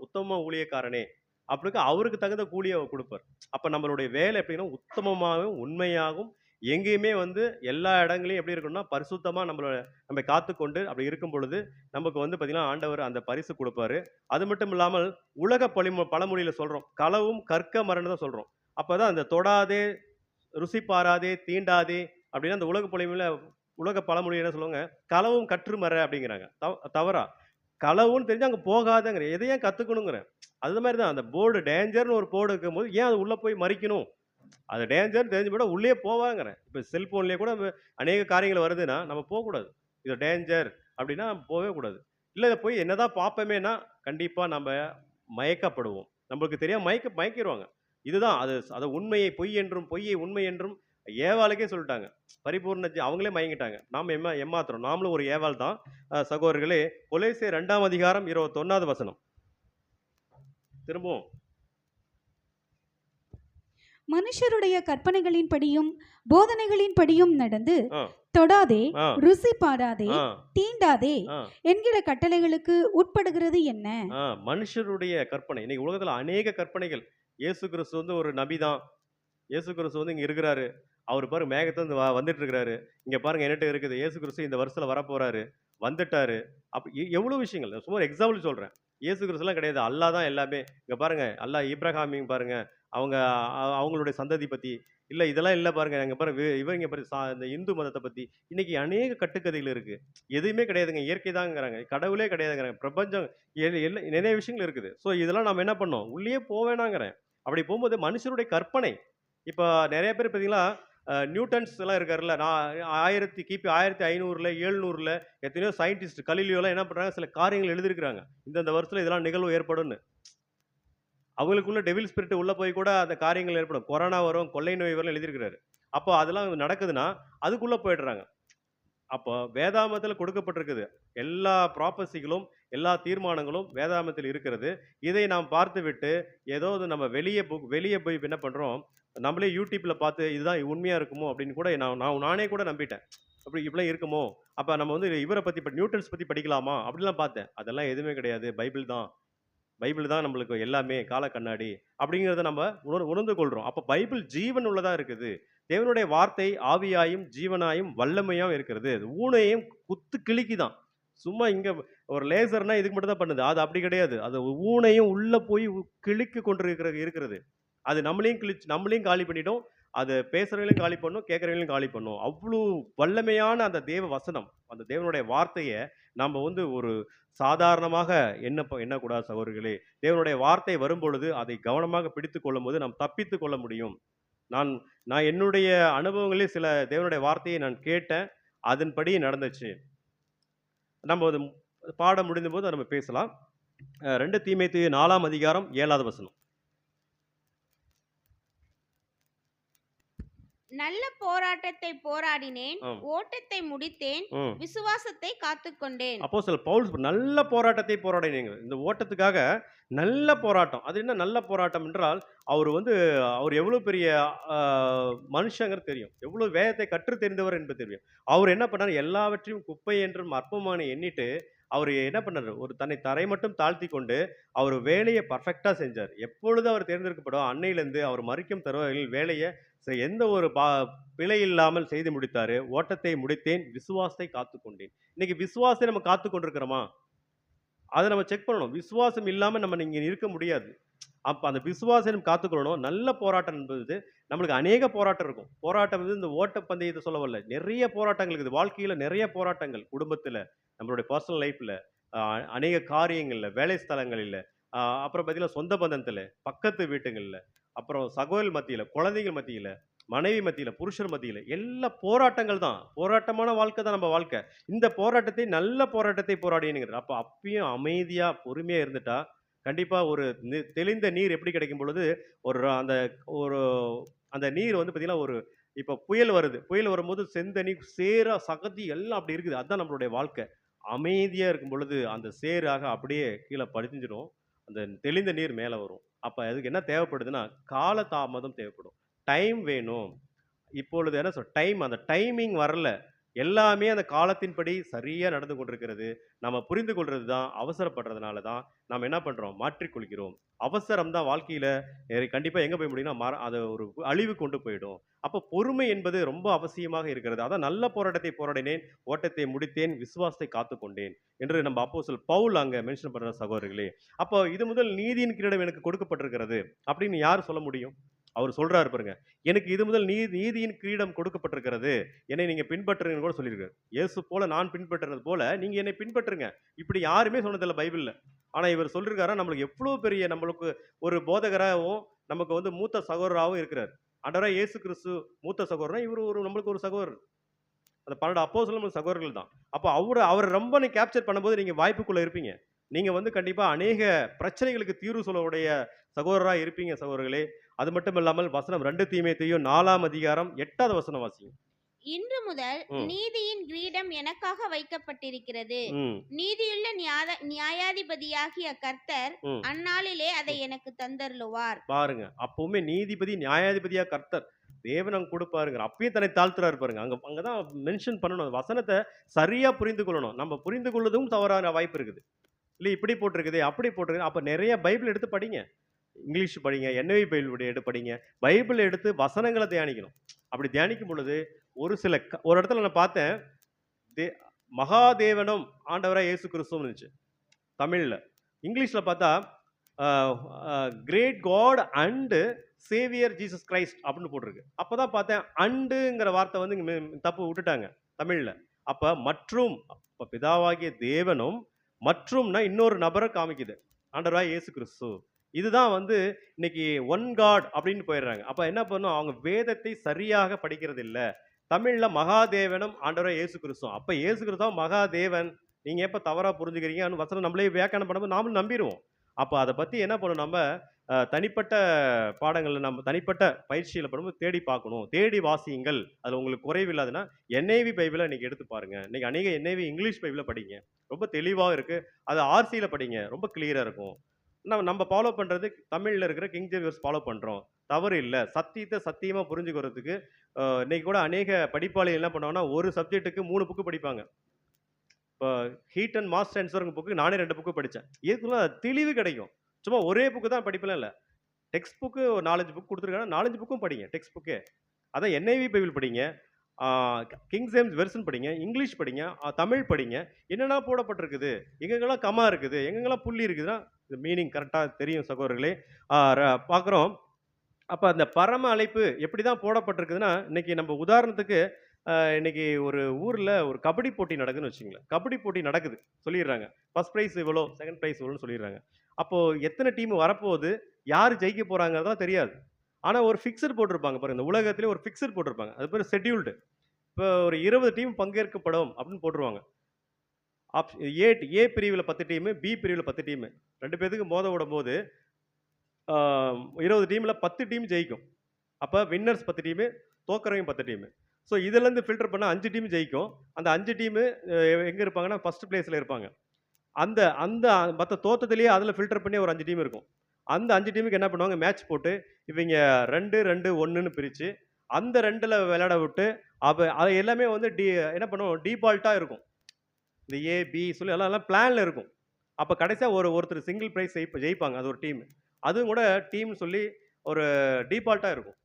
உத்தம ஊழியக்காரனே அப்படின்னு அவருக்கு தகுந்த கூலிய அவர் குடுப்பார். அப்ப நம்மளுடைய வேலை எப்படின்னா, உத்தமமாகவும், உண்மையாகவும், எங்கேயுமே வந்து எல்லா இடங்களையும் எப்படி இருக்கணும்னா, பரிசுத்தமா நம்மை காத்துக்கொண்டு அப்படி இருக்கும் பொழுது, நமக்கு வந்து பார்த்தீங்கன்னா, ஆண்டவர் அந்த பரிசு குடுப்பாரு. அது மட்டும் இல்லாமல் உலக பழமொழியில சொல்றோம். களவும் கற்க மரம்ன்னு தான் சொல்றோம். அப்பதான் அந்த தொடாதே, ருசி பாராதே, தீண்டாதே அப்படின்னா அந்த உலக பழமொழி என்ன சொல்லுவாங்க? களவும் கற்று மற அப்படிங்கிறாங்க. தவறா? களவுன்னு தெரிஞ்சு அங்க போகாதங்கிறேன். எத ஏன் கத்துக்கணுங்கிறேன். அது மாரி தான் அந்த போர்டு டேஞ்சர்ன்னு ஒரு போர்டு இருக்கும்போது, ஏன் அது உள்ள போய் மறிக்கணும்? அது டேஞ்சர்ன்னு தெரிஞ்சு போயிட்டா உள்ளயே போவாங்கிறேன். இப்ப செல்ஃபோன்லயே கூட அநேக காரியங்கள் வருதுன்னா, நம்ம போக்கூடாது. இது டேஞ்சர் அப்படின்னா போவே கூடாது. இல்ல இத போய் என்னதான் பார்ப்போமேன்னா, கண்டிப்பா நம்ப மயக்கப்படுவோம். நம்மளுக்கு தெரியாம மயக்கிருவாங்க. இதுதான் அது உண்மையை பொய் என்றும், பொய்யை உண்மை என்றும் ஏவாளுக்கே சொல்லிட்டாங்க. பரிபூர்ண அவங்களே மயங்கிட்டாங்க. நாம ஏமாத்துறோம். நாமளும் ஒரு ஏவாள் தான். சகோதரர்களே, கொலோசியர் 2ஆம் அதிகாரம் 21வது வசனம். திரும்பவும். மனுஷருடைய கற்பனைகளின்படியும் போதனைகளின்படியும் நடந்து ஆ, தொடாதே, ஆ, ருசி பாராதே, ஆ, தீண்டாதே ஆ, என்கிற கட்டளைகளுக்கு உட்படுகிறது என்ன? ஆ. மனுஷருடைய கற்பனை. இன்னைக்கு உலகத்துல அநேக கற்பனைகள். இயேசு கிறிஸ்து வந்து ஒரு நபி தான். இயேசு கிறிஸ்து வந்து இங்க இருக்கிறாரு. அவரு பாருங்க மேகத்துல இருந்து வந்துட்டு இருக்கிறாரு. இங்க பாருங்க என்கிட்ட இருக்குது. இயேசு கிறிஸ்து இந்த வருஷத்துல வரப்போறாரு. வந்துட்டாரு. அப்ப எவ்வளவு விஷயங்கள். நான் சும்மா ஒரு எக்ஸாம்பிள் சொல்றேன். இயேசு கிறிஸ்துலாம் கிடையாது. அல்லாஹ் தான் எல்லாமே. இங்க பாருங்க அல்லாஹ் ஈப்ரஹாமையும் பாருங்க. அவங்க அவங்களுடைய சந்ததி பத்தி. இல்ல இதெல்லாம் இல்ல பாருங்க. இங்க பாருங்க இவங்க பாரு இந்த இந்து மதத்த பத்தி. இன்னைக்கு அநேக கட்டுக்கதைகள் இருக்கு. எதுவுமே கிடையாதுங்க. இயற்கை தான்ங்கிறாங்க. கடவுளே கிடையாதுங்கிறாங்க. பிரபஞ்சம் நிறைய விஷயங்கள் இருக்குது. இதெல்லாம் நம்ம என்ன பண்ணோம்? உள்ளயே போவேணாங்கிறேன். அப்படி போகும்போது மனுஷருடைய கற்பனை. இப்ப நெறைய பேர் பார்த்தீங்கன்னா, நியூட்டன்ஸ் எல்லாம் இருக்காருல்ல. கிபி 1500ல 700ல எத்தனையோ சயின்டிஸ்ட் கலீலியோலாம் என்ன பண்றாங்க? சில காரியங்கள் எழுதியிருக்கிறாங்க. இந்த வருஷத்துல இதெல்லாம் நிகழ்வு ஏற்படும்னு. அவங்களுக்குள்ள டெவில் ஸ்பிரிட் உள்ள போய் கூட அந்த காரியங்கள் ஏற்படும். கொரோனா வரும், கொள்ளை நோய் வரும்னு எழுதியிருக்கிறாரு. அப்போ அதெல்லாம் நடக்குதுன்னா, அதுக்குள்ள போயிடுறாங்க. அப்போ வேதாகமத்துல கொடுக்கப்பட்டிருக்குது. எல்லா ப்ராப்பர்சிகளும், எல்லா தீர்மானங்களும் வேதாகமத்தில் இருக்கிறது. இதை நாம் பார்த்துவிட்டு, ஏதோ நம்ம வெளிய போய் என்ன பண்றோம், நம்மளே YouTubeல பார்த்து இதுதான் உண்மையா இருக்குமோ அப்படின்னு கூட நானே கூட நம்பிட்டேன். இப்படிலாம் இருக்குமோ? அப்ப நம்ம வந்து இவர பத்தி நியூட்டன்ஸ் பத்தி படிக்கலாமா? அப்படிலாம் பார்த்தேன். அதெல்லாம் எதுவுமே கிடையாது. பைபிள் தான் நம்மளுக்கு எல்லாமே, கால கண்ணாடி அப்படிங்கிறத நம்ம உணர்ந்து கொள்றோம். அப்ப பைபிள் ஜீவன் உள்ளதா இருக்குது. தேவனுடைய வார்த்தை ஆவியாயும், ஜீவனாயும், வல்லமையாவும் இருக்கிறது. அது ஊனையும் குத்து கிழிக்குதாம். சும்மா இங்க ஒரு லேசர்னா இதுக்கு மட்டும் தான் பண்ணுது. அது அப்படி கிடையாது. அது ஊனையும் உள்ள போய் கிழித்து இருக்கிறது. அது நம்மளையும் காலி பண்ணிடும். அது பேசுறவங்களையும் காலி பண்ணும், கேட்கிறவங்களையும் காலி பண்ணும். அவ்வளோ வல்லமையான அந்த தேவ வசனம், அந்த தேவனுடைய வார்த்தைய நம்ம வந்து ஒரு சாதாரணமாக எண்ணக்கூடாது சகோதரர்களே. தேவனுடைய வார்த்தை வரும்பொழுது, அதை கவனமாக பிடித்துக் கொள்ளும்போது, நாம் தப்பித்துக் கொள்ள முடியும். நான் நான் என்னுடைய அனுபவங்களில் சில தேவனுடைய வார்த்தையை நான் கேட்டேன். அதன்படி நடந்துச்சு. நம்ம அது பாடம் முடிந்தபோது அத நம்ம பேசலாம். 2 தீமோத்தேயு 4ஆம் அதிகாரம் 7வது வசனம். நல்ல போராட்டத்தை போராடினேன், ஆம். ஓட்டத்தை முடித்தேன், ம். விசுவாசத்தை காத்துக்கொண்டேன். அப்போஸ்தலர் பவுல் நல்ல போராட்டத்தை போராடினீங்க. இந்த ஓட்டத்துக்காக நல்ல போராட்டம். அது என்ன நல்ல போராட்டம் என்றால், அவர் எவ்வளவு பெரிய அ மனுஷங்கிறது தெரியும். எவ்வளவு வேதத்தை கற்றுத் தெரிந்தவர் என்பது தெரியும். அவர் என்ன பண்ணாரு, எல்லாவற்றையும் குப்பை என்றும் அற்பமான எண்ணிட்டு, அவரு என்ன பண்ணாரு, தன்னை தரை மட்டும் தாழ்த்திக் கொண்டு, அவர் வேலைய பெர்ஃபெக்ட்டா செஞ்சாரு. எப்பொழுது அவர் தேர்ந்தெடுக்கப்பட்டோ, அன்னையிலிருந்து அவர் மரிக்கும் தருவாயில் வேலைய எந்த ஒரு பிழை இல்லாமல் செய்து முடித்தாரு. ஓட்டத்தை முடித்தேன், விசுவாசத்தை காத்துக்கொண்டேன். இன்னைக்கு விசுவாசத்தை நம்ம காத்துக் கொண்டிருக்கிறோமா? அத நம்ம செக் பண்ணணும். விசுவாசம் இல்லாம நம்ம இங்க இருக்க முடியாது. அப்ப அந்த விசுவாசம் நம்ம காத்துக்கொள்ளணும். நல்ல போராட்டம் என்பது நம்மளுக்கு அநேக போராட்டம் இருக்கும். போராட்டம் வந்து இந்த ஓட்டப்பந்தயத்த சொல்ல வரல. நிறைய போராட்டங்கள் இருக்குது. வாழ்க்கையில நிறைய போராட்டங்கள். குடும்பத்தில, நம்மளுடைய பர்சனல் லைஃப்ல, அ அநேக காரியங்கள்ல, வேலை ஸ்தலங்களில, அப்புறம் பார்த்தீங்கன்னா சொந்த பந்தத்தில, பக்கத்து வீட்டுங்கள்ல, அப்புறம் சகோதரர் மத்தியில, குழந்தைகள் மத்தியில, மனைவி மத்தியில, புருஷர் மத்தியில எல்லாம் போராட்டங்கள் தான். போராட்டமான வாழ்க்கை தான் நம்ம வாழ்க்கை. இந்த போராட்டத்தை நல்ல போராட்டத்தை போராடினீங்க. அப்பயும் அமைதியா, பொறுமையா இருந்துட்டா, கண்டிப்பா ஒரு தெளிந்த நீர் எப்படி கிடைக்கும் பொழுது, ஒரு அந்த ஒரு அந்த நீர் வந்து பார்த்தீங்கன்னா, இப்ப புயல் வருது. புயல் வரும்போது செந்தண்ணி, சேரா, சகதி எல்லாம் அப்படி இருக்குது. அதான் நம்மளுடைய வாழ்க்கை. அமைதியா இருக்கும் பொழுது, அந்த சேறாக அப்படியே கீழ படிஞ்சிரும். அந்த தெளிந்த நீர் மேல வரும். அப்ப அதுக்கு என்ன தேவைப்படுதுன்னா, காலதாமதம் தேவைப்படும். டைம் வேணும். இப்பொழுது என்ன டைம், அந்த டைமிங் வரல. எல்லாமே அந்த காலத்தின்படி சரியா நடந்து கொண்டிருக்கிறது. நம்ம புரிந்து கொள்றது தான், அவசரப்படுறதுனால தான் நாம என்ன பண்றோம்? மாற்றிக் கொள்கிறோம். அவசரம் தான் வாழ்க்கையில கண்டிப்பா எங்க போய் முடியும்னா, அது ஒரு அழிவுக்கு கொண்டு போயிடும். அப்ப பொறுமை என்பது ரொம்ப அவசியமாக இருக்கிறது. அதான் நல்ல போராட்டத்தை போராடினேன், ஓட்டத்தை முடித்தேன், விசுவாசத்தை காத்துக்கொண்டேன் என்று நம்ம அப்போஸ்தலர் பவுல் அங்க மென்ஷன் பண்ற சகோதரர்களே. அப்போ இது முதல் நீதியின் கிரீடம் எனக்கு கொடுக்கப்பட்டிருக்கிறது அப்படின்னு யார் சொல்ல முடியும்? அவர் சொல்றாரு பாருங்க. எனக்கு இது முதல் நீதியின் கிரீடம் கொடுக்கப்பட்டிருக்கிறது. என்னை நீங்க பின்பற்றுங்கன்னு கூட சொல்லியிருக்காரு. இயேசு போல நான் பின்பற்றினது போல நீங்க என்னை பின்பற்றுங்க. இப்படி யாருமே சொன்னதில்ல பைபிள்ல. ஆனா இவர் சொல்லிருக்காரா, நம்மளுக்கு எவ்வளவு பெரிய நம்மளுக்கு ஒரு போதகராகவும், நமக்கு வந்து மூத்த சகோதரராகவும் இருக்கிறார். ஆண்டவராகிய இயேசு கிறிஸ்து மூத்த சகோதரனா, இவரு நம்மளுக்கு ஒரு சகோதரர். அந்த 12 அப்போஸ்தலரும் நம்ம சகோதரர்கள் தான். அப்ப அவர ரொம்ப நீங்க கேப்சர் பண்ணும்போது நீங்க வாய்ப்புக்குள்ள இருப்பீங்க. நீங்க வந்து கண்டிப்பா அநேக பிரச்சனைகளுக்கு தீர்வு சொல்லக்கூடிய சகோதரரா இருப்பீங்க சகோதரர்களே. அது மட்டும் இல்லாமல் வசனம் 2 தீமோத்தேயு 4ஆம் அதிகாரம் 8வது வசனம் வாசிங்க. இன்று முதல் ம். நீதியின் கிரீடம் எனக்காக வைக்கப்பட்டிருக்கிறது. ம். நீதியுள்ள நியாயாதிபதியாகிய கர்த்தர் ம். அந்நாளிலே அதை எனக்கு தந்தருளுவார். பாருங்க. அப்பவுமே நீதிபதி, நியாயாதிபதியா கர்த்தர். தேவன் அங்க கொடுப்பாருங்க. அப்பயும் தன்னை தாழ்த்துறாரு பாருங்க. அங்கதான் மென்ஷன் பண்ணணும். வசனத்த சரியா புரிந்து கொள்ளணும். நம்ம புரிந்து கொள்வதும் தவறான வாய்ப்பு இருக்குது. இல்ல இப்படி போட்டிருக்குதே, அப்படி போட்டிருக்கு. அப்ப நிறைய பைபிள் எடுத்து படிங்க. இங்கிலீஷ் படிங்க, NIV பைபிள் எடுத்து படிங்க. பைபிள் எடுத்து வசனங்கள தியானிக்கணும். அப்படி தியானிக்கும் பொழுது ஒரு இடத்துல நான் பார்த்தேன். தே மகாதேவனும் ஆண்டவராகிய இயேசு கிறிஸ்துவும் இருந்துச்சு தமிழ்ல. இங்கிலீஷ்ல பார்த்தா great God and saviour Jesus Christ அப்படின்னு போட்டிருக்கு. அப்பதான் பார்த்தேன், அண்டுங்கிற வார்த்தை வந்து இங்க தப்பு விட்டுட்டாங்க தமிழ்ல. அப்ப மற்றும், அப்ப பிதாவாகிய தேவனும் மற்றும்னா இன்னொரு நபரை காமிக்குது, ஆண்டவராகிய இயேசு கிறிஸ்து. இதுதான் வந்து இன்னைக்கு ஒன் காட் அப்படின்னு போயிடுறாங்க. அப்ப என்ன பண்ணும், அவங்க வேதத்தை சரியாக படிக்கிறது இல்ல. தமிழ்ல மகாதேவனும் ஆண்டவராகிய இயேசு கிறிஸ்துவும். அப்ப இயேசு கிறிஸ்து மகாதேவன், நீங்க எப்ப தவறா புரிஞ்சுக்கிறீங்க வசனம் நம்மளே வியாக்கியானம் பண்ணும்போது நாமளும் நம்பிடுவோம். அப்ப அதை பத்தி என்ன பண்ணணும், நம்ம தனிப்பட்ட பாடங்கள்ல நம்ம தனிப்பட்ட பயிற்சியில பண்ணும்போது தேடி பார்க்கணும். தேடி வாசியுங்கள். அதுல உங்களுக்கு குறைவு இல்லாதுன்னா, என்ஐவி பைபிள இன்னைக்கு எடுத்து பாருங்க. இன்னைக்கு அநேக என்ஐவி இங்கிலீஷ் பைபிள படிங்க. ரொம்ப தெளிவா இருக்கு. அது ஆர்சியில படிங்க. ரொம்ப கிளியரா இருக்கும். நம்ம ஃபாலோ பண்றது தமிழ்ல இருக்கிற கிங் ஜேம்ஸ் ஃபாலோ பண்றோம். தவறு இல்ல. சத்தியத்த சத்தியமா புரிஞ்சுக்கிறதுக்கு இன்னைக்கு கூட அநேக படிப்பாளிகள் என்ன பண்ணுவாங்கன்னா, ஒரு சப்ஜெக்ட்டுக்கு 3 புக் படிப்பாங்க. இப்போ ஹீட் அண்ட் மாஸ் ட்ரான்ஸ்ஃபர்ங்கிற புக்கு நானே 2 புக்கு படிச்சேன். இதுக்குள்ள தெளிவு கிடைக்கும். சும்மா ஒரே புக்கு தான் படிப்பேலாம் இல்ல. டெக்ஸ்ட் புக்கு ஒரு 4, 5 புக் குடுத்துருக்காங்க. 4, 5 புக்கும் படிங்க. டெக்ஸ்ட் புக்கே. அதான் என்ஐவி பைபிள் படிங்க. ஆ கிங் ஜேம்ஸ் வெர்ஷன் படிங்க. இங்கிலீஷ் படிங்க. தமிழ் படிங்க. என்னென்ன போடப்பட்டிருக்குது? எங்கெங்கெல்லாம் கமா இருக்குது? எங்கெங்கெல்லாம் புள்ளி இருக்குதுன்னா, இது மீனிங் கரெக்ட்டா தெரியும் சகோதரர்களே. ஆ ர பார்க்குறோம். அப்ப அந்த பரம அழைப்பு எப்படி தான் போடப்பட்டிருக்குதுன்னா, இன்னைக்கு நம்ம உதாரணத்துக்கு இன்னைக்கு ஒரு ஊர்ல ஒரு கபடி போட்டி நடக்குதுன்னு வச்சுக்கங்களேன். கபடி போட்டி நடக்குது. சொல்லிடுறாங்க. ஃபர்ஸ்ட் பிரைஸ் இவ்வளோ, செகண்ட் பிரைஸ் இவ்வளோன்னு சொல்லிடுறாங்க. அப்போ எத்தன டீம் வரப்போகுது, யார் ஜெயிக்க போறாங்கறதெல்லாம் தெரியாது. ஆனா ஒரு ஃபிக்ஸட் போட்டிருப்பாங்க பாருங்க. இந்த உலகத்திலே ஒரு ஃபிக்ஸட் போட்டிருப்பாங்க. அது பேரு ஷெட்யூல்டு. இப்போ ஒரு 20 டீம் பங்கேற்கப்படும் அப்படின்னு போட்டுருவாங்க. ஆப் ஏ ஏ பிரிவுல 10 டீமு, பி பிரிவுல 10 டீமு. 2 பேத்துக்கு மோத விடும்போது, ஆ 20 டீம்ல 10 டீம் ஜெயிக்கும். அப்ப வின்னர்ஸ் 10 டீமு, தோக்குறவங்க 10 டீமு. ஸோ இதுலேருந்து ஃபில்டர் பண்ணா 5 டீம் ஜெயிக்கும். அந்த 5 டீமு எங்க இருப்பாங்கன்னா, ஃபர்ஸ்ட் பிளேஸ்ல இருப்பாங்க. அந்த அந்த மத்த தோத்தத்திலேயே அதில ஃபில்டர் பண்ணி ஒரு 5 டீம் இருக்கும். அந்த 5 டீமுக்கு என்ன பண்ணுவாங்க, மேட்ச் போட்டு இவைங்க 2, 2, 1ன்னு பிரிச்சு, அந்த 2ல விளையாட விட்டு, அது எல்லாமே வந்து என்ன பண்ணும், டீஃபால்ட்டா இருக்கும். இந்த ஏ, பி சொல்லி எல்லாம் எல்லாம் பிளான்ல இருக்கும். அப்ப கடைசியா ஒருத்தர் சிங்கிள் பிரைஸ் ஜெயிப்பாங்க. அது ஒரு டீம். அதுவும் கூட டீம்னு சொல்லி ஒரு டீஃபால்ட்டா இருக்கும்.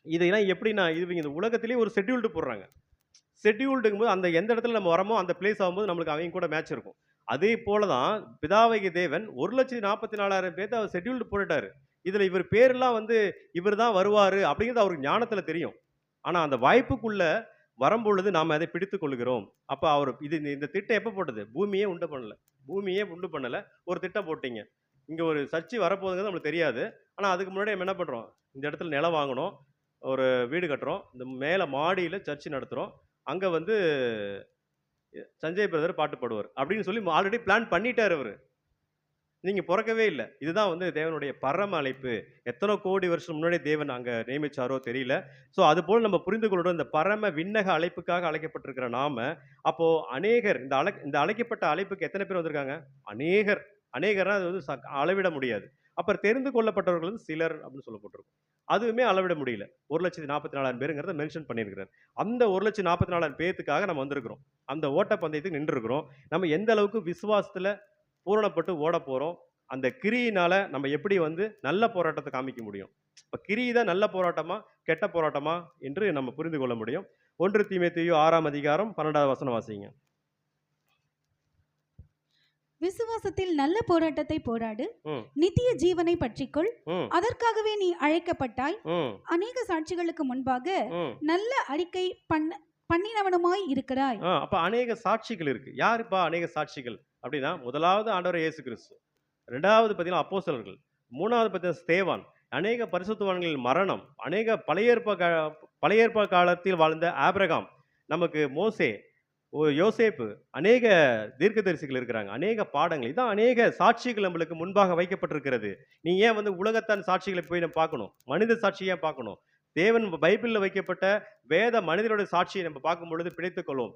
இதெல்லாம் எப்படின்னா, இவங்க இந்த உலகத்திலேயே ஒரு ஷெட்யூல்டு போடுறாங்க. ஷெட்யூல்டுங்கும்போது அந்த எந்த இடத்துல நம்ம வரமோ அந்த பிளேஸ் ஆகும்போது நம்மளுக்கு அவங்க கூட மேட்ச் இருக்கும். அதே போல தான் பிதாவாகிய தேவன் 1,44,000 பேத்த அவர் ஷெட்யூல்டு போட்டுட்டாரு. இதுல இவர் பேரெல்லாம் வந்து இவர் தான் வருவாரு அப்படிங்கிறது அவருக்கு ஞானத்துல தெரியும். ஆனா அந்த வாய்ப்புக்குள்ள வரும்பொழுது நாம அதை பிடித்துக் கொள்கிறோம். அப்ப அவர் இந்த திட்டம் எப்ப போட்டது? பூமியே உண்டு பண்ணல. பூமியே உண்டு பண்ணல. ஒரு திட்டம் போட்டீங்க. இங்க ஒரு சர்ச்சை வரப்போகுதுங்கிறது நம்மளுக்கு தெரியாது. ஆனா அதுக்கு முன்னாடி நம்ம என்ன பண்றோம்? இந்த இடத்துல நிலம் வாங்கணும். ஒரு வீடு கட்டுறோம். இந்த மேல மாடியில சர்ச் நடத்துறோம். அங்க வந்து சஞ்சய் பிரதர் பாட்டு பாடுவார். அப்படின்னு சொல்லி ஆல்ரெடி பிளான் பண்ணிட்டாரு அவரு. நீங்க பொறக்கவே இல்ல. இதுதான் வந்து தேவனுடைய பரம அழைப்பு. எத்தனை கோடி வருஷம் முன்னாடி தேவன் அங்க நியமிச்சாரோ தெரியல. ஸோ அதுபோல நம்ம புரிந்து கொள்ளணும். இந்த பரம விண்ணக அழைப்புக்காக அழைக்கப்பட்டிருக்கிற நாம, அப்போ அநேகர் இந்த அழைக்கப்பட்ட அழைப்புக்கு எத்தனை பேர் வந்திருக்காங்க? அநேகர். அநேகர்னா அது வந்து அளவிட முடியாது. அப்புறம் தெரிந்து கொள்ளப்பட்டவர்கள் வந்து சிலர் அப்படின்னு சொல்லப்பட்டிருக்கும். அதுவுமே அளவிட முடியல. 1,44,000 பேருங்கிறத மென்ஷன் பண்ணியிருக்கிறார். அந்த 1,44,000 பேத்துக்காக நம்ம வந்திருக்கிறோம். அந்த ஓட்டப்பந்தயத்துக்கு நின்றுருக்கிறோம். நம்ம எந்த அளவுக்கு விசுவாசத்துல பூரணப்பட்டு ஓடப் போறோம். அந்த கிரியினால நம்ம எப்படி வந்து நல்ல போராட்டத்தை காமிக்க முடியும். இப்ப கிரி தான் நல்ல போராட்டமா, கெட்ட போராட்டமா என்று நம்ம புரிந்து கொள்ள முடியும். 1 தீமோத்தேயு 6ஆம் அதிகாரம் 12வது வசனம் வாசிங்க. விசுவாசத்தில் நல்ல போராட்டத்தை போராடு, ம், நித்திய ஜீவனை பற்றிக்கொள். ம், அதற்காகவே நீ அழைக்கப்பட்டாய். ம், அநேக சாட்சிகளுக்கு முன்பாக ம். நல்ல அறிக்கை பண்ணினவனுமாய் இருக்கிறாய். அப்ப அநேக சாட்சிகள் இருக்கு. யாருப்பா அநேக சாட்சிகள்? அப்படின்னா, முதலாவது ஆண்டவர் இயேசு கிறிஸ்து. 2வது பார்த்தீங்கன்னா அப்போஸ்தலர்கள். 3வது பார்த்தீங்கன்னா ஸ்தேவான். அநேக பரிசுத்தவான்களின் மரணம். அநேக பழைய ஏற்பாடு காலத்தில் வாழ்ந்த ஆபிரகாம். நமக்கு மோசே, யோசேப்பு, அநேக தீர்க்கதரிசிகள் இருக்கிறாங்க. அநேக பாடங்கள். இதான் அநேக சாட்சிகள் நம்மளுக்கு முன்பாக வைக்கப்பட்டிருக்கிறது. நீ ஏன் வந்து உலகத்தான் சாட்சிகளை போய் நம்ம பார்க்கணும்? மனித சாட்சியை ஏன் பார்க்கணும்? தேவன் பைபிள்ல வைக்கப்பட்ட வேத மனிதனுடைய சாட்சியை நம்ம பார்க்கும் பொழுது பிடித்துக் கொள்வோம்.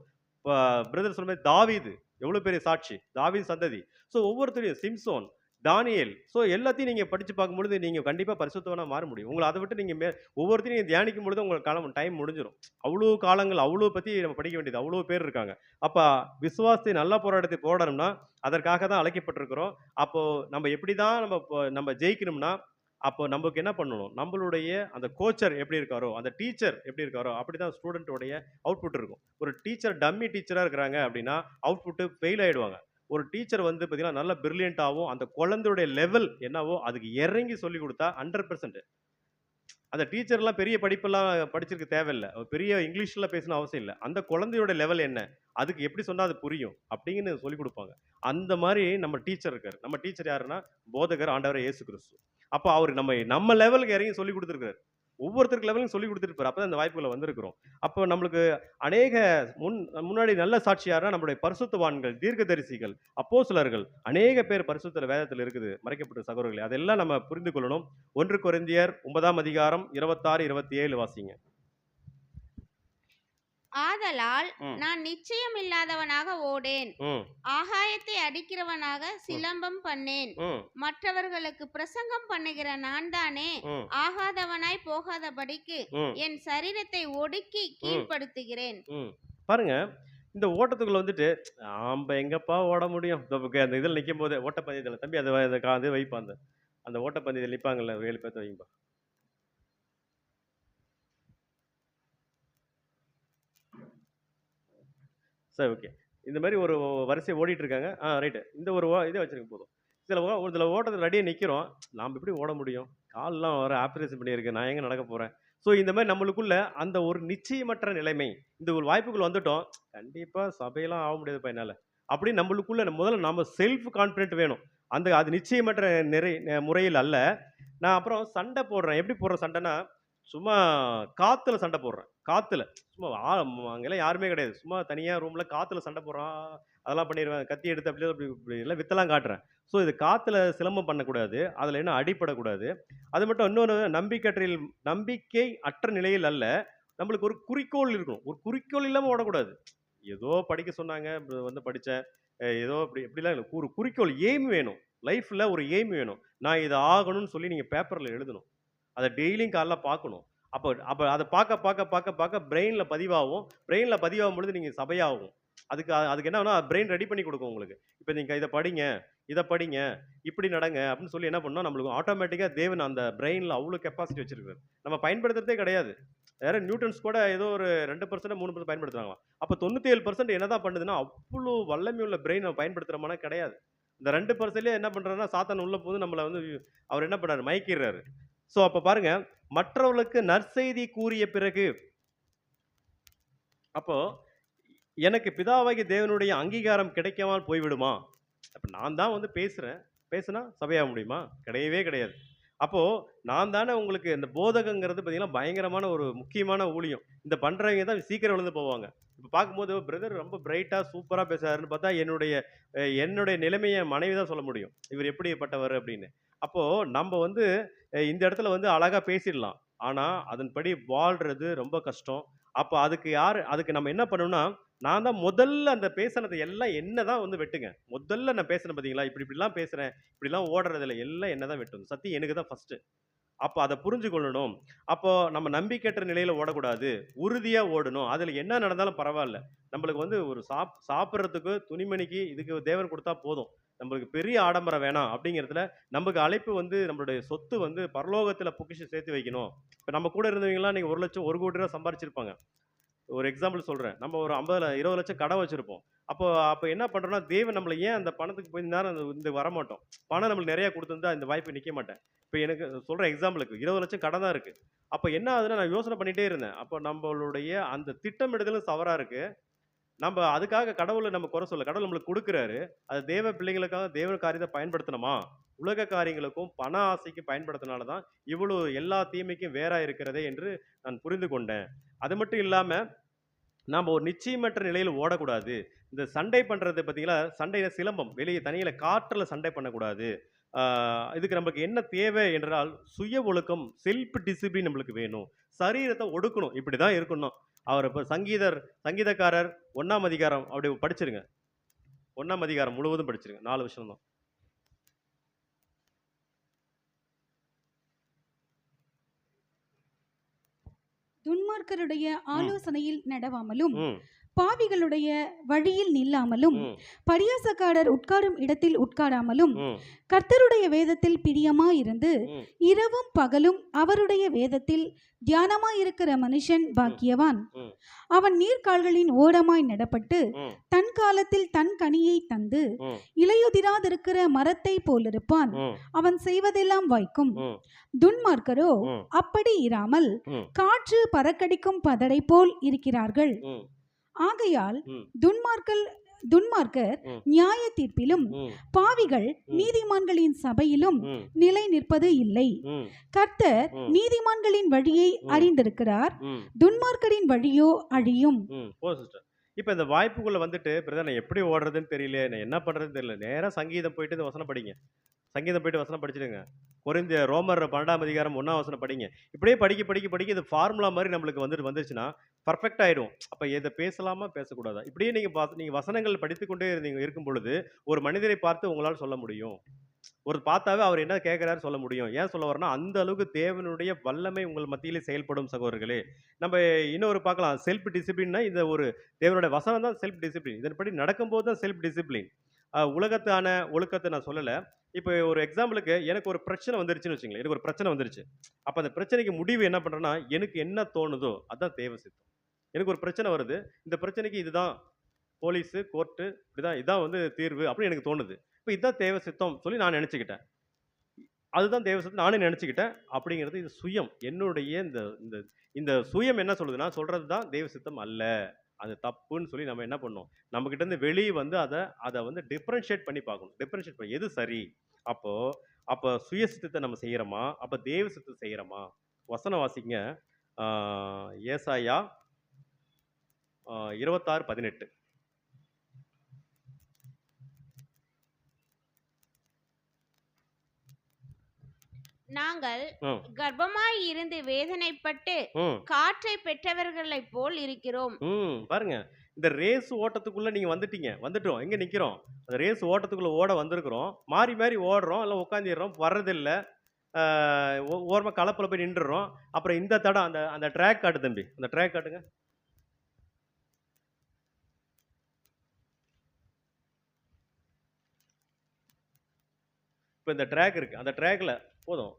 பிரதர் சொன்ன மாதிரி தாவீது எவ்வளவு பெரிய சாட்சி. தாவீது சந்ததி. ஸோ ஒவ்வொருத்தரையும் சிம்சோன், தானியேல், ஸோ எல்லாத்தையும் நீங்க படிச்சு பார்க்கும்பொழுது நீங்க கண்டிப்பா பரிசுத்தவனா மாற முடியும். உங்களை அதை விட்டு நீங்க ஒவ்வொருத்தையும் நீங்க தியானிக்கும் பொழுது உங்களுக்கு டைம் முடிஞ்சிடும். அவ்வளோ காலங்கள் அவ்வளோ பத்தி நம்ம படிக்க வேண்டியது அவ்வளோ பேர் இருக்காங்க. அப்ப விசுவாசத்தை நல்ல போராட்டத்தை போடணும்னா அதற்காக தான் அழைக்கப்பட்டிருக்கிறோம். அப்போ நம்ம எப்படி தான் நம்ம ஜெயிக்கணும்னா அப்போ நமக்கு என்ன பண்ணணும்? நம்மளுடைய அந்த கோச்சர் எப்படி இருக்காரோ, அந்த டீச்சர் எப்படி இருக்காரோ, அப்படிதான் ஸ்டூடெண்ட்டோடைய அவுட்புட் இருக்கும். ஒரு டீச்சர் டம்மி டீச்சரா இருக்கிறாங்க அப்படின்னா, அவுட்புட் ஃபெயில் ஆயிடுவாங்க. ஒரு டீச்சர் வந்து பார்த்தீங்கன்னா, நல்ல பிரில்லியன்ட்டாவும், அந்த குழந்தையுடைய லெவல் என்னவோ அதுக்கு இறங்கி சொல்லிக் கொடுத்தா 100% அந்த டீச்சர்லாம் பெரிய படிப்பெல்லாம் படிச்சிருக்க தேவையில்ல. பெரிய இங்கிலீஷ்ல பேசணும் அவசியம் இல்ல. அந்த குழந்தையோட லெவல் என்ன? அதுக்கு எப்படி சொன்னா அது புரியும்? அப்படின்னு சொல்லிக் குடுப்பாங்க. அந்த மாரி நம்ம டீச்சர் இருக்காரு. நம்ம டீச்சர் யாருன்னா, போதகர் ஆண்டவர் இயேசு கிறிஸ்து. அப்ப அவரு நம்ம லெவலுக்கு இறங்கி சொல்லிக் குடுத்திருக்காரு. ஒவ்வொருத்தருக்கு லெவலையும் சொல்லி கொடுத்துருப்பாரு. அப்போ தான் இந்த வாய்ப்புகளை வந்திருக்கிறோம். அப்போ நம்மளுக்கு அநேக முன்னாடி நல்ல சாட்சியாரா நம்மளுடைய பரிசுத்தவான்கள், தீர்க்கதரிசிகள், அப்போஸ்தலர்கள் அநேக பேர் பரிசுத்த வேதத்தில் இருக்குது மறைக்கப்பட்ட சகோதரர்களே. அதெல்லாம் நம்ம புரிந்து கொள்ளணும். 1 கொரிந்தியர் 9ஆம் அதிகாரம் 26, 27 வாசிங்க. ஆதலால் ம். நான் நிச்சயம் இல்லாதவனாக ஓடேன், ம். ஆகாயத்தை அடிக்கிறவனாக சிலம்பம் பண்ணேன். ம். மற்றவர்களுக்கு பிரசங்கம் பண்ணுகிற நான் தானே ம். ஆகாதவனாய் போகாதபடிக்கு ம். என் சரீரத்தை ஒடுக்கி கீழ்ப்படுத்துகிறேன். ம். பாருங்க, இந்த ஓட்டத்துக்குள்ள வந்துட்டு ஆம்ப எங்கப்பா ஓட முடியும்? அந்த இதில் நிற்கும் போது ஓட்டப்பந்தயத்தில் தம்பி அது வைப்பா அந்த ஓட்டப்பந்தயத்தில் நிற்பாங்கல்ல 7 பேர்த்த வைப்பா. சரி, ஓகே. இந்த மாதிரி ஒரு வரிசை ஓடிட்டு இருக்காங்க. ரைட்டு. இந்த ஒரு இதை வச்சிருக்க போதும். இதில் ஓட்டத்தில் ரெடியாக நிற்கிறோம். நாம் எப்படி ஓட முடியும்? கால்லாம் வர ஆப்ரேஷன் பண்ணியிருக்கு. நான் எங்கே நடக்க போகிறேன்? ஸோ இந்த மாதிரி நம்மளுக்குள்ள அந்த ஒரு நிச்சயமற்ற நிலைமை, இந்த ஒரு வாய்ப்புகள் வந்துட்டோம். கண்டிப்பாக சபையெல்லாம் ஆக முடியாதுப்பா என்னால் அப்படின்னு நம்மளுக்குள்ள முதல்ல நம்ம செல்ஃப் கான்ஃபிடென்ட் வேணும். அது நிச்சயமற்ற முறையில் அல்ல. நான் அப்புறம் சண்டை போடுறேன். எப்படி போடுற சண்டைனா, சும்மா காத்துல சண்டை போடுறேன். காத்துல சும்மா அங்கெல்லாம் யாருமே கிடையாது. சும்மா தனியா ரூம்ல காத்துல சண்டை போடுறான். அதெல்லாம் பண்ணிடுவேன். கத்தி எடுத்து அப்படி எல்லாம் வித்தெல்லாம் காட்டுறேன். ஸோ இது காத்துல சிலம்பம் பண்ணக்கூடாது. அதில் என்ன அடிப்படக்கூடாது. அது மட்டும் இன்னொன்று, நம்பிக்கை அற்ற நிலையில் அல்ல. நம்மளுக்கு ஒரு குறிக்கோள் இருக்கணும். ஒரு குறிக்கோள் இல்லாமல் ஓடக்கூடாது. ஏதோ படிக்க சொன்னாங்க, வந்து படித்தேன். ஏதோ இப்படிலாம் இல்லை. ஒரு குறிக்கோள், எய்ம் வேணும். லைஃப்பில் ஒரு எய்ம் வேணும். நான் இதை ஆகணும்னு சொல்லி நீங்கள் பேப்பரில் எழுதணும். அதை டெய்லியும் காலைல பார்க்கணும். அப்போ அப்போ அதை பார்க்க பிரெயினில் பதிவாகும். பிரெயினில் பதிவாகும் பொழுது நீங்கள் சபையாகும். அதுக்கு என்னன்னா, பிரெயின் ரெடி பண்ணி கொடுக்கும் உங்களுக்கு. இப்போ நீங்கள் இதை படிங்க, இப்படி நடங்க அப்படின்னு சொல்லி என்ன பண்ணோம், நம்மளுக்கு ஆட்டோமேட்டிக்காக தேவன் அந்த பிரெயினில் அவ்வளோ கெப்பாசிட்டி வச்சிருக்காரு. நம்ம பயன்படுத்துறதே கிடையாது. வேற நியூட்டன்ஸ் கூட ஏதோ ஒரு 2% 3% பயன்படுத்துறாங்களாம். அப்போ 97% என்னதான் பண்ணுதுன்னா, அவ்வளோ வல்லமை உள்ள பிரெயின் நம்ம பயன்படுத்துகிறோம்னா கிடையாது. இந்த 2%லேயே என்ன பண்ணுறாருன்னா, சாத்தான் உள்ள போது நம்மளை வந்து அவர் என்ன பண்ணுறாரு, மயக்கிடுறாரு. ஸோ அப்போ பாருங்க, மற்றவர்களுக்கு நற்செய்தி கூறிய பிறகு, அப்போ எனக்கு பிதாவாகிய தேவனுடைய அங்கீகாரம் கிடைக்காமல் போய்விடுமா? அப்போ நான் தான் வந்து பேசுனா சபையாக முடியுமா? கிடையவே கிடையாது. அப்போ நான் தானே உங்களுக்கு இந்த போதகங்கிறது பார்த்தீங்கன்னா பயங்கரமான ஒரு முக்கியமான ஊழியம். இந்த பண்றவங்க தான் சீக்கிரம் விழுந்து போவாங்க. இப்போ பார்க்கும்போது பிரதர் ரொம்ப பிரைட்டா சூப்பரா பேசுறாருன்னு பார்த்தா என்னுடைய நிலைமையை மனைவி தான் சொல்ல முடியும். இவர் எப்படிப்பட்டவர் அப்படின்னு. அப்போ நம்ம வந்து இந்த இடத்துல வந்து அழகா பேசிடலாம். ஆனா அதன்படி வாழ்றது ரொம்ப கஷ்டம். அப்போ அதுக்கு நம்ம என்ன பண்ணணும்னா, நான் தான் முதல்ல அந்த பேசினது எல்லாம் என்னதான் வந்து வெட்டுங்க. முதல்ல நான் பேசுறேன் பார்த்தீங்களா, இப்படிலாம் பேசுறேன், இப்படிலாம் ஓடுறதில்ல, எல்லாம் என்னதான் வெட்டும். சத்தியம் எனக்கு தான் ஃபர்ஸ்ட். அப்போ அதை புரிஞ்சு கொள்ளணும். அப்போ நம்ம நம்பிக்கையற்ற நிலையில ஓடக்கூடாது, உறுதியா ஓடணும். அதுல என்ன நடந்தாலும் பரவாயில்ல. நம்மளுக்கு வந்து ஒரு சாப்பிட்றதுக்கு, துணிமணிக்கு இதுக்கு தேவன் கொடுத்தா போதும். நம்மளுக்கு பெரிய ஆடம்பரம் வேணாம் அப்படிங்கிறதுல நமக்கு அழைப்பு வந்து நம்மளுடைய சொத்து வந்து பரலோகத்துல பொக்கிஷம் சேர்த்து வைக்கணும். இப்போ நம்ம கூட இருந்தவங்கலாம் நீங்க 1 லட்சம் 1 கோடி ரூபா சம்பாரிச்சிருப்பாங்க. ஒரு எக்ஸாம்பிள் சொல்றேன். நம்ம ஒரு 20 லட்சம் கடன் வச்சிருப்போம். அப்போ என்ன பண்றோம்னா, தேவன் நம்மள ஏன் அந்த பணத்துக்கு போய் நேரம் இந்த வரமாட்டோம். பணம் நம்மளுக்கு நிறைய கொடுத்திருந்தா இந்த வாய்ப்பு நிக்க மாட்டேன். இப்போ எனக்கு சொல்ற எக்ஸாம்பிளுக்கு 20 லட்சம் கடன் தான் இருக்கு. அப்போ என்ன ஆகுதுன்னா, நான் யோசனை பண்ணிட்டே இருந்தேன். அப்போ நம்மளுடைய அந்த திட்டமிடுதலும் தவறா இருக்கு. நம்ம அதுக்காக கடவுளை நம்ம குறை சொல்ல. கடவுள் நம்மளுக்கு கொடுக்குறாரு. அது தேவ பிள்ளைகளுக்காக தேவ காரியத்தை பயன்படுத்தணுமா? உலக காரியங்களுக்கும் பண ஆசைக்கும் பயன்படுத்தினால தான் இவ்வளோ எல்லா தீமைக்கும் வேறா இருக்கிறதே என்று நான் புரிந்து கொண்டேன். அது மட்டும் இல்லாம நாம ஒரு நிச்சயமற்ற நிலையில் ஓடக்கூடாது. இந்த சண்டை பண்றது பார்த்தீங்களா, சண்டையில சிலம்பம் வெளியே தனியில காற்றுல சண்டை பண்ணக்கூடாது. இதுக்கு நமக்கு என்ன தேவை என்றால், சுய ஒழுக்கம், செல்ஃப் டிசிப்ளின் நம்மளுக்கு வேணும். சரீரத்தை ஒடுக்கணும். இப்படிதான் இருக்கணும். அவர் இப்போ சங்கீதக்காரர் 1ஆம் அதிகாரம் அப்படி படிச்சிருங்க. 1ஆம் அதிகாரம் முழுவதும் படிச்சிருங்க. 4 விஷயம் தான். துன்மார்க்கருடைய ஆலோசனையில் நடவாமலும் ம். பாவிகளுடைய வழியில் நில்லாமலும் ம். பரியாசக்காரர் உட்காரும் இடத்தில் உட்காராமலும் ம். கர்த்தருடைய வேதத்தில் பிரியமாயிருந்து ம். இரவும் பகலும் அவருடைய வேதத்தில் தியானமாயிருக்கிற மனுஷன் பாக்கியவான். ம். அவன் நீர்க்கால்களின் ஓரமாய் நடப்பட்டு ம். தன் காலத்தில் தன் கனியை தந்து ம். இலையுதிராதிருக்கிற மரத்தை போலிருப்பான். ம். அவன் செய்வதெல்லாம் வாய்க்கும். ம். துன்மார்க்கரோ ம். அப்படி இராமல் ம். காற்று பறக்கடிக்கும் பதரை போல் இருக்கிறார்கள். ம். ஆகையால் ம். துன்மார்க்கர் ம். நியாய தீர்ப்பிலும் ம். பாவிகள் ம். நீதிமான்களின் சபையிலும் ம். நிலை நிற்பது இல்லை. ம். கர்த்தர் ம். நீதிமான்களின் வழியை ம். அறிந்திருக்கிறார், ம். துன்மார்க்கரின் வழியோ அழியும். சிஸ்டர். இப்போ இந்த வாய்ப்புக்குள்ள வந்துட்டு பிரதர் நான் எப்படி ஓடுறதுன்னு தெரியல, நான் என்ன பண்றதுன்னு தெரியல. நேரா சங்கீதம் போயிட்டு இந்த வசனம் படிங்க. சங்கீதம் போயிட்டு வசனம் படிச்சிடுங்க. ரோமர் 12ஆம் அதிகாரம் 1ஆம் வசனம் படிங்க. இப்படியே படிக்க படிக்க படிக்க இது ஃபார்முலா மாதிரி நம்மளுக்கு வந்துருச்சுன்னா பர்ஃபெக்ட் ஆயிடும். அப்ப எதை பேசலாமா பேசக்கூடாதா இப்படியே நீங்க வசனங்கள் படித்துக்கொண்டே இருக்கும் பொழுது ஒரு மனிதரை பார்த்து உங்களால் சொல்ல முடியும். ஒரு பார்த்தாவே அவர் என்ன கேட்கிறாரு சொல்ல முடியும். ஏன் சொல்ல வரேன்னா அந்த அளவுக்கு தேவனுடைய வல்லமை உங்கள் மத்தியிலே செயல்படும் சகோதரர்களே. நம்ம இன்னொரு பார்க்கலாம், செல்ஃப் டிசிப்ளின்னா இந்த ஒரு தேவனுடைய வசனம் தான் செல்ஃப் டிசிப்ளின். இதன்படி நடக்கும்போது தான் செல்ஃப் டிசிப்ளின். உலகத்தான ஒழுக்கத்தை நான் சொல்லல. இப்போ ஒரு எக்ஸாம்பிளுக்கு எனக்கு ஒரு பிரச்சனை வந்துருச்சுன்னு வச்சுங்களேன். எனக்கு ஒரு பிரச்சனை வந்துருச்சு. அப்ப அந்த பிரச்சனைக்கு முடிவு என்ன பண்றேன்னா, எனக்கு என்ன தோணுதோ அதான் தேவ சித்தம். எனக்கு ஒரு பிரச்சனை வருது. இந்த பிரச்சனைக்கு இதுதான் போலீஸு, கோர்ட்டு இதான் வந்து தீர்வு அப்படின்னு எனக்கு தோணுது. இப்ப இதுதான் தேவ சித்தம் சொல்லி நான் நினைச்சுக்கிட்டேன். அதுதான் தேவ சித்தம் நானே நினைச்சுக்கிட்டேன். அப்படிங்கிறது இது சுயம். என்னுடைய இந்த இந்த இந்த சுயம் என்ன சொல்லுதுன்னா, சொல்றது தான் தேவ சித்தம் அல்ல. அது தப்புன்னு சொல்லி நம்ம என்ன பண்ணணும்? நம்மகிட்ட இருந்து வெளிய வந்து அத வந்து டிஃபரன்ஷியேட் பண்ணி பார்க்கணும். டிஃபரன்ஷியேட் பண்ணி எது சரி? அப்போ அப்ப சுய சித்தத்த நம்ம செய்றோமா? அப்ப தேவ சித்தத்த செய்றோமா? வசனம் வாசிங்க. ஆ ஏசாயா 26:18. நாங்கள் ம். கர்ப்பமாய் இருந்து வேதனைப்பட்டு ம். காற்றை பெற்றவர்களைப் போல் இருக்கிறோம். பாருங்க. இந்த ரேஸ் ஓட்டத்துக்குள்ள நீங்க வந்துட்டோம். எங்க நிக்கிறோம்? அந்த ரேஸ் ஓட்டத்துக்குள்ள ஓட வந்திருக்கிறோம். மாறி மாறி ஓடுறோம். இல்ல உட்கார்ந்திடுறோம். வர்றதில்ல. ஆ ஓரமா களத்துல போய் நின்றுறோம். அப்புறம் இந்த தடம் அந்த அந்த ட்ராக் காட்டு தம்பி. அந்த ட்ராக் காட்டுங்க. இப்ப இந்த ட்ராக் இருக்கு. அந்த ட்ராக்ல போதும்.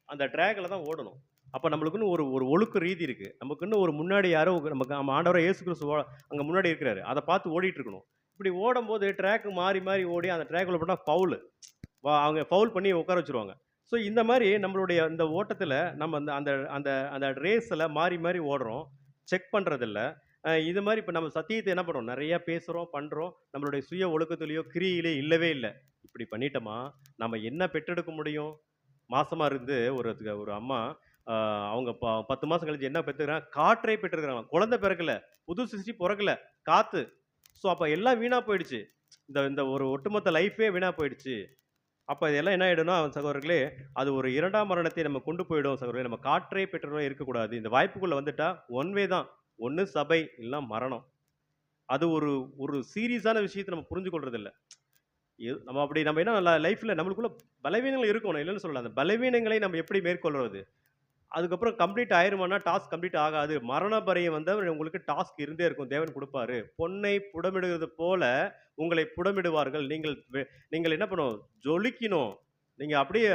அந்த ட்ராக்ல தான் ஓடணும். அப்ப நம்மளுக்குன்னு ஒரு ஒரு ஒழுக்க ரீதி இருக்கு. நமக்குன்னு ஒரு முன்னாடி யாரோ நமக்கு நம்ம ஆண்டவரா இயேசு கிறிஸ்து அங்க முன்னாடி இருக்கிறாரு. அத பார்த்து ஓடிட்டு இருக்கணும். இப்படி ஓடும்போது ட்ராக் மாறி மாறி ஓடி அந்த ட்ராக்ல போட்டா ஃபவுல். அவங்க ஃபவுல் பண்ணி உட்கார வச்சுருவாங்க. ஸோ இந்த மாரி நம்மளுடைய இந்த ஓட்டத்துல நம்ம அந்த அந்த அந்த அந்த ரேஸ்ல மாறி மாறி ஓடுறோம். செக் பண்றதில்ல. இது மாரி இப்ப நம்ம சத்தியத்த என்ன பண்றோம்? நெறைய பேசுறோம், பண்றோம். நம்மளுடைய சுய ஒழுக்கத்திலயோ, கிரியையிலயோ இல்லவே இல்ல. இப்படி பண்ணிட்டோமா, நம்ம என்ன பெற்றெடுக்க முடியும்? மாசமா இருந்து ஒரு அம்மா ஆ அவங்க 10 மாசம் கழிச்சு என்ன பெத்துக்கிறாங்க? காற்றை பெற்றிருக்கிறாங்களாம். குழந்தை பிறக்கல. புது சிருஷ்டி பொறக்கல. காத்து. ஸோ அப்ப எல்லாம் வீணா போயிடுச்சு. இந்த இந்த ஒரு ஒட்டுமொத்த லைஃபே வீணா போயிடுச்சு. அப்ப இதெல்லாம் என்ன ஆயிடும்னா சகோதரர்களே, அது ஒரு 2ஆம் மரணத்தை நம்ம கொண்டு போயிடும் சகோதரர்களே. நம்ம காற்றே பெற்றவர்களா இருக்கக்கூடாது. இந்த வாய்ப்புக்குள்ள வந்துட்டா ஒன் வே தான். ஒண்ணு சபை, இல்லன்னா மரணம். அது ஒரு ஒரு சீரியஸான விஷயத்த நம்ம புரிஞ்சு கொள்றதில்ல. நம்ம என்ன லைஃப்ல நம்மளுக்குள்ள பலவீனங்கள் இருக்கும். நான் இல்லன்னு சொல்லல. அந்த பலவீனங்களை நம்ம எப்படி மேற்கொள்றது? அதுக்கப்புறம் கம்ப்ளீட் ஆயிருமான்னா, டாஸ்க் கம்ப்ளீட் ஆகாது. மரண பரியம் வந்தா உங்களுக்கு டாஸ்க் இருந்தே இருக்கும். தேவன் குடுப்பாரு. பொன்னை புடமிடுகிறது போல உங்களை புடமிடுவார்கள். நீங்கள் என்ன பண்ணணும்? ஜொலிக்கணும். நீங்க அப்படியே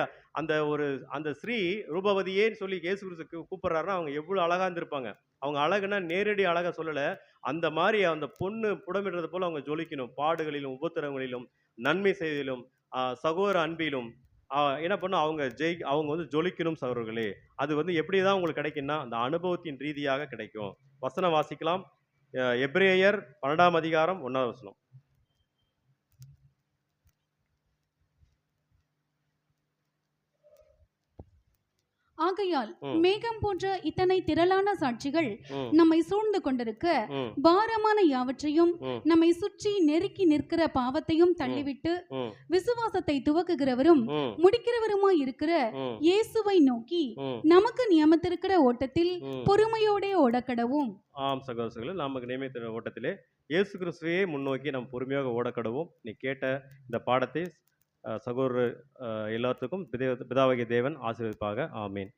அந்த ஸ்ரீ ரூபவதியேன்னு சொல்லி இயேசு கிறிஸ்து கூப்பிடுறாருன்னா, அவங்க எவ்வளவு அழகா இருந்திருப்பாங்க. அவங்க அழகுன்னா நேரடி அழகா சொல்லல. அந்த மாரி அந்த பொண்ணு புடமிடுறது போல அவங்க ஜொலிக்கணும். பாடுகளிலும், உபத்திரவங்களிலும், நன்மை செய்வதிலும், சகோதர அன்பிலும் என்ன பண்ணும் அவங்க வந்து ஜொலிக்கணும் சகோதரர்களே. அது வந்து எப்படி தான் உங்களுக்கு கிடைக்கும்னா, அந்த அனுபவத்தின் ரீதியாக கிடைக்கும். வசனம் வாசிக்கலாம். எபிரேயர் 12ஆம் அதிகாரம் 1ஆவது வசனம். ஆகையால் ம். மேகம் போன்ற இத்தனை திரளான சாட்சிகள் ம். நம்மை சூழ்ந்து கொண்டிருக்க, ம். பாரமான யாவற்றையும் ம். நம்மை சுற்றி நெருக்கி நிற்கிற பாவத்தையும் தள்ளிவிட்டு, ம். விசுவாசத்தை துவக்குகிறவரும் ம். முடிக்கிறவருமாய் இருக்கிற ம். இயேசுவை நோக்கி ம். நமக்கு நியமித்திருக்கிற ஓட்டத்தில் ம். பொறுமையோடே ஓடக்கடவும். ஆம் சகோதரர்களே, நமக்கு நியமித்த ஓட்டத்திலே இயேசு கிறிஸ்துவையே முன்னோக்கி நாம் பொறுமையாக ஓடக்கடவும். நீ கேட்ட இந்த பாடத்தை சகோதரர் எல்லாத்துக்கும் பிதாவாகிய தேவன் ஆசீர்வதிப்பாக. ஆமீன்.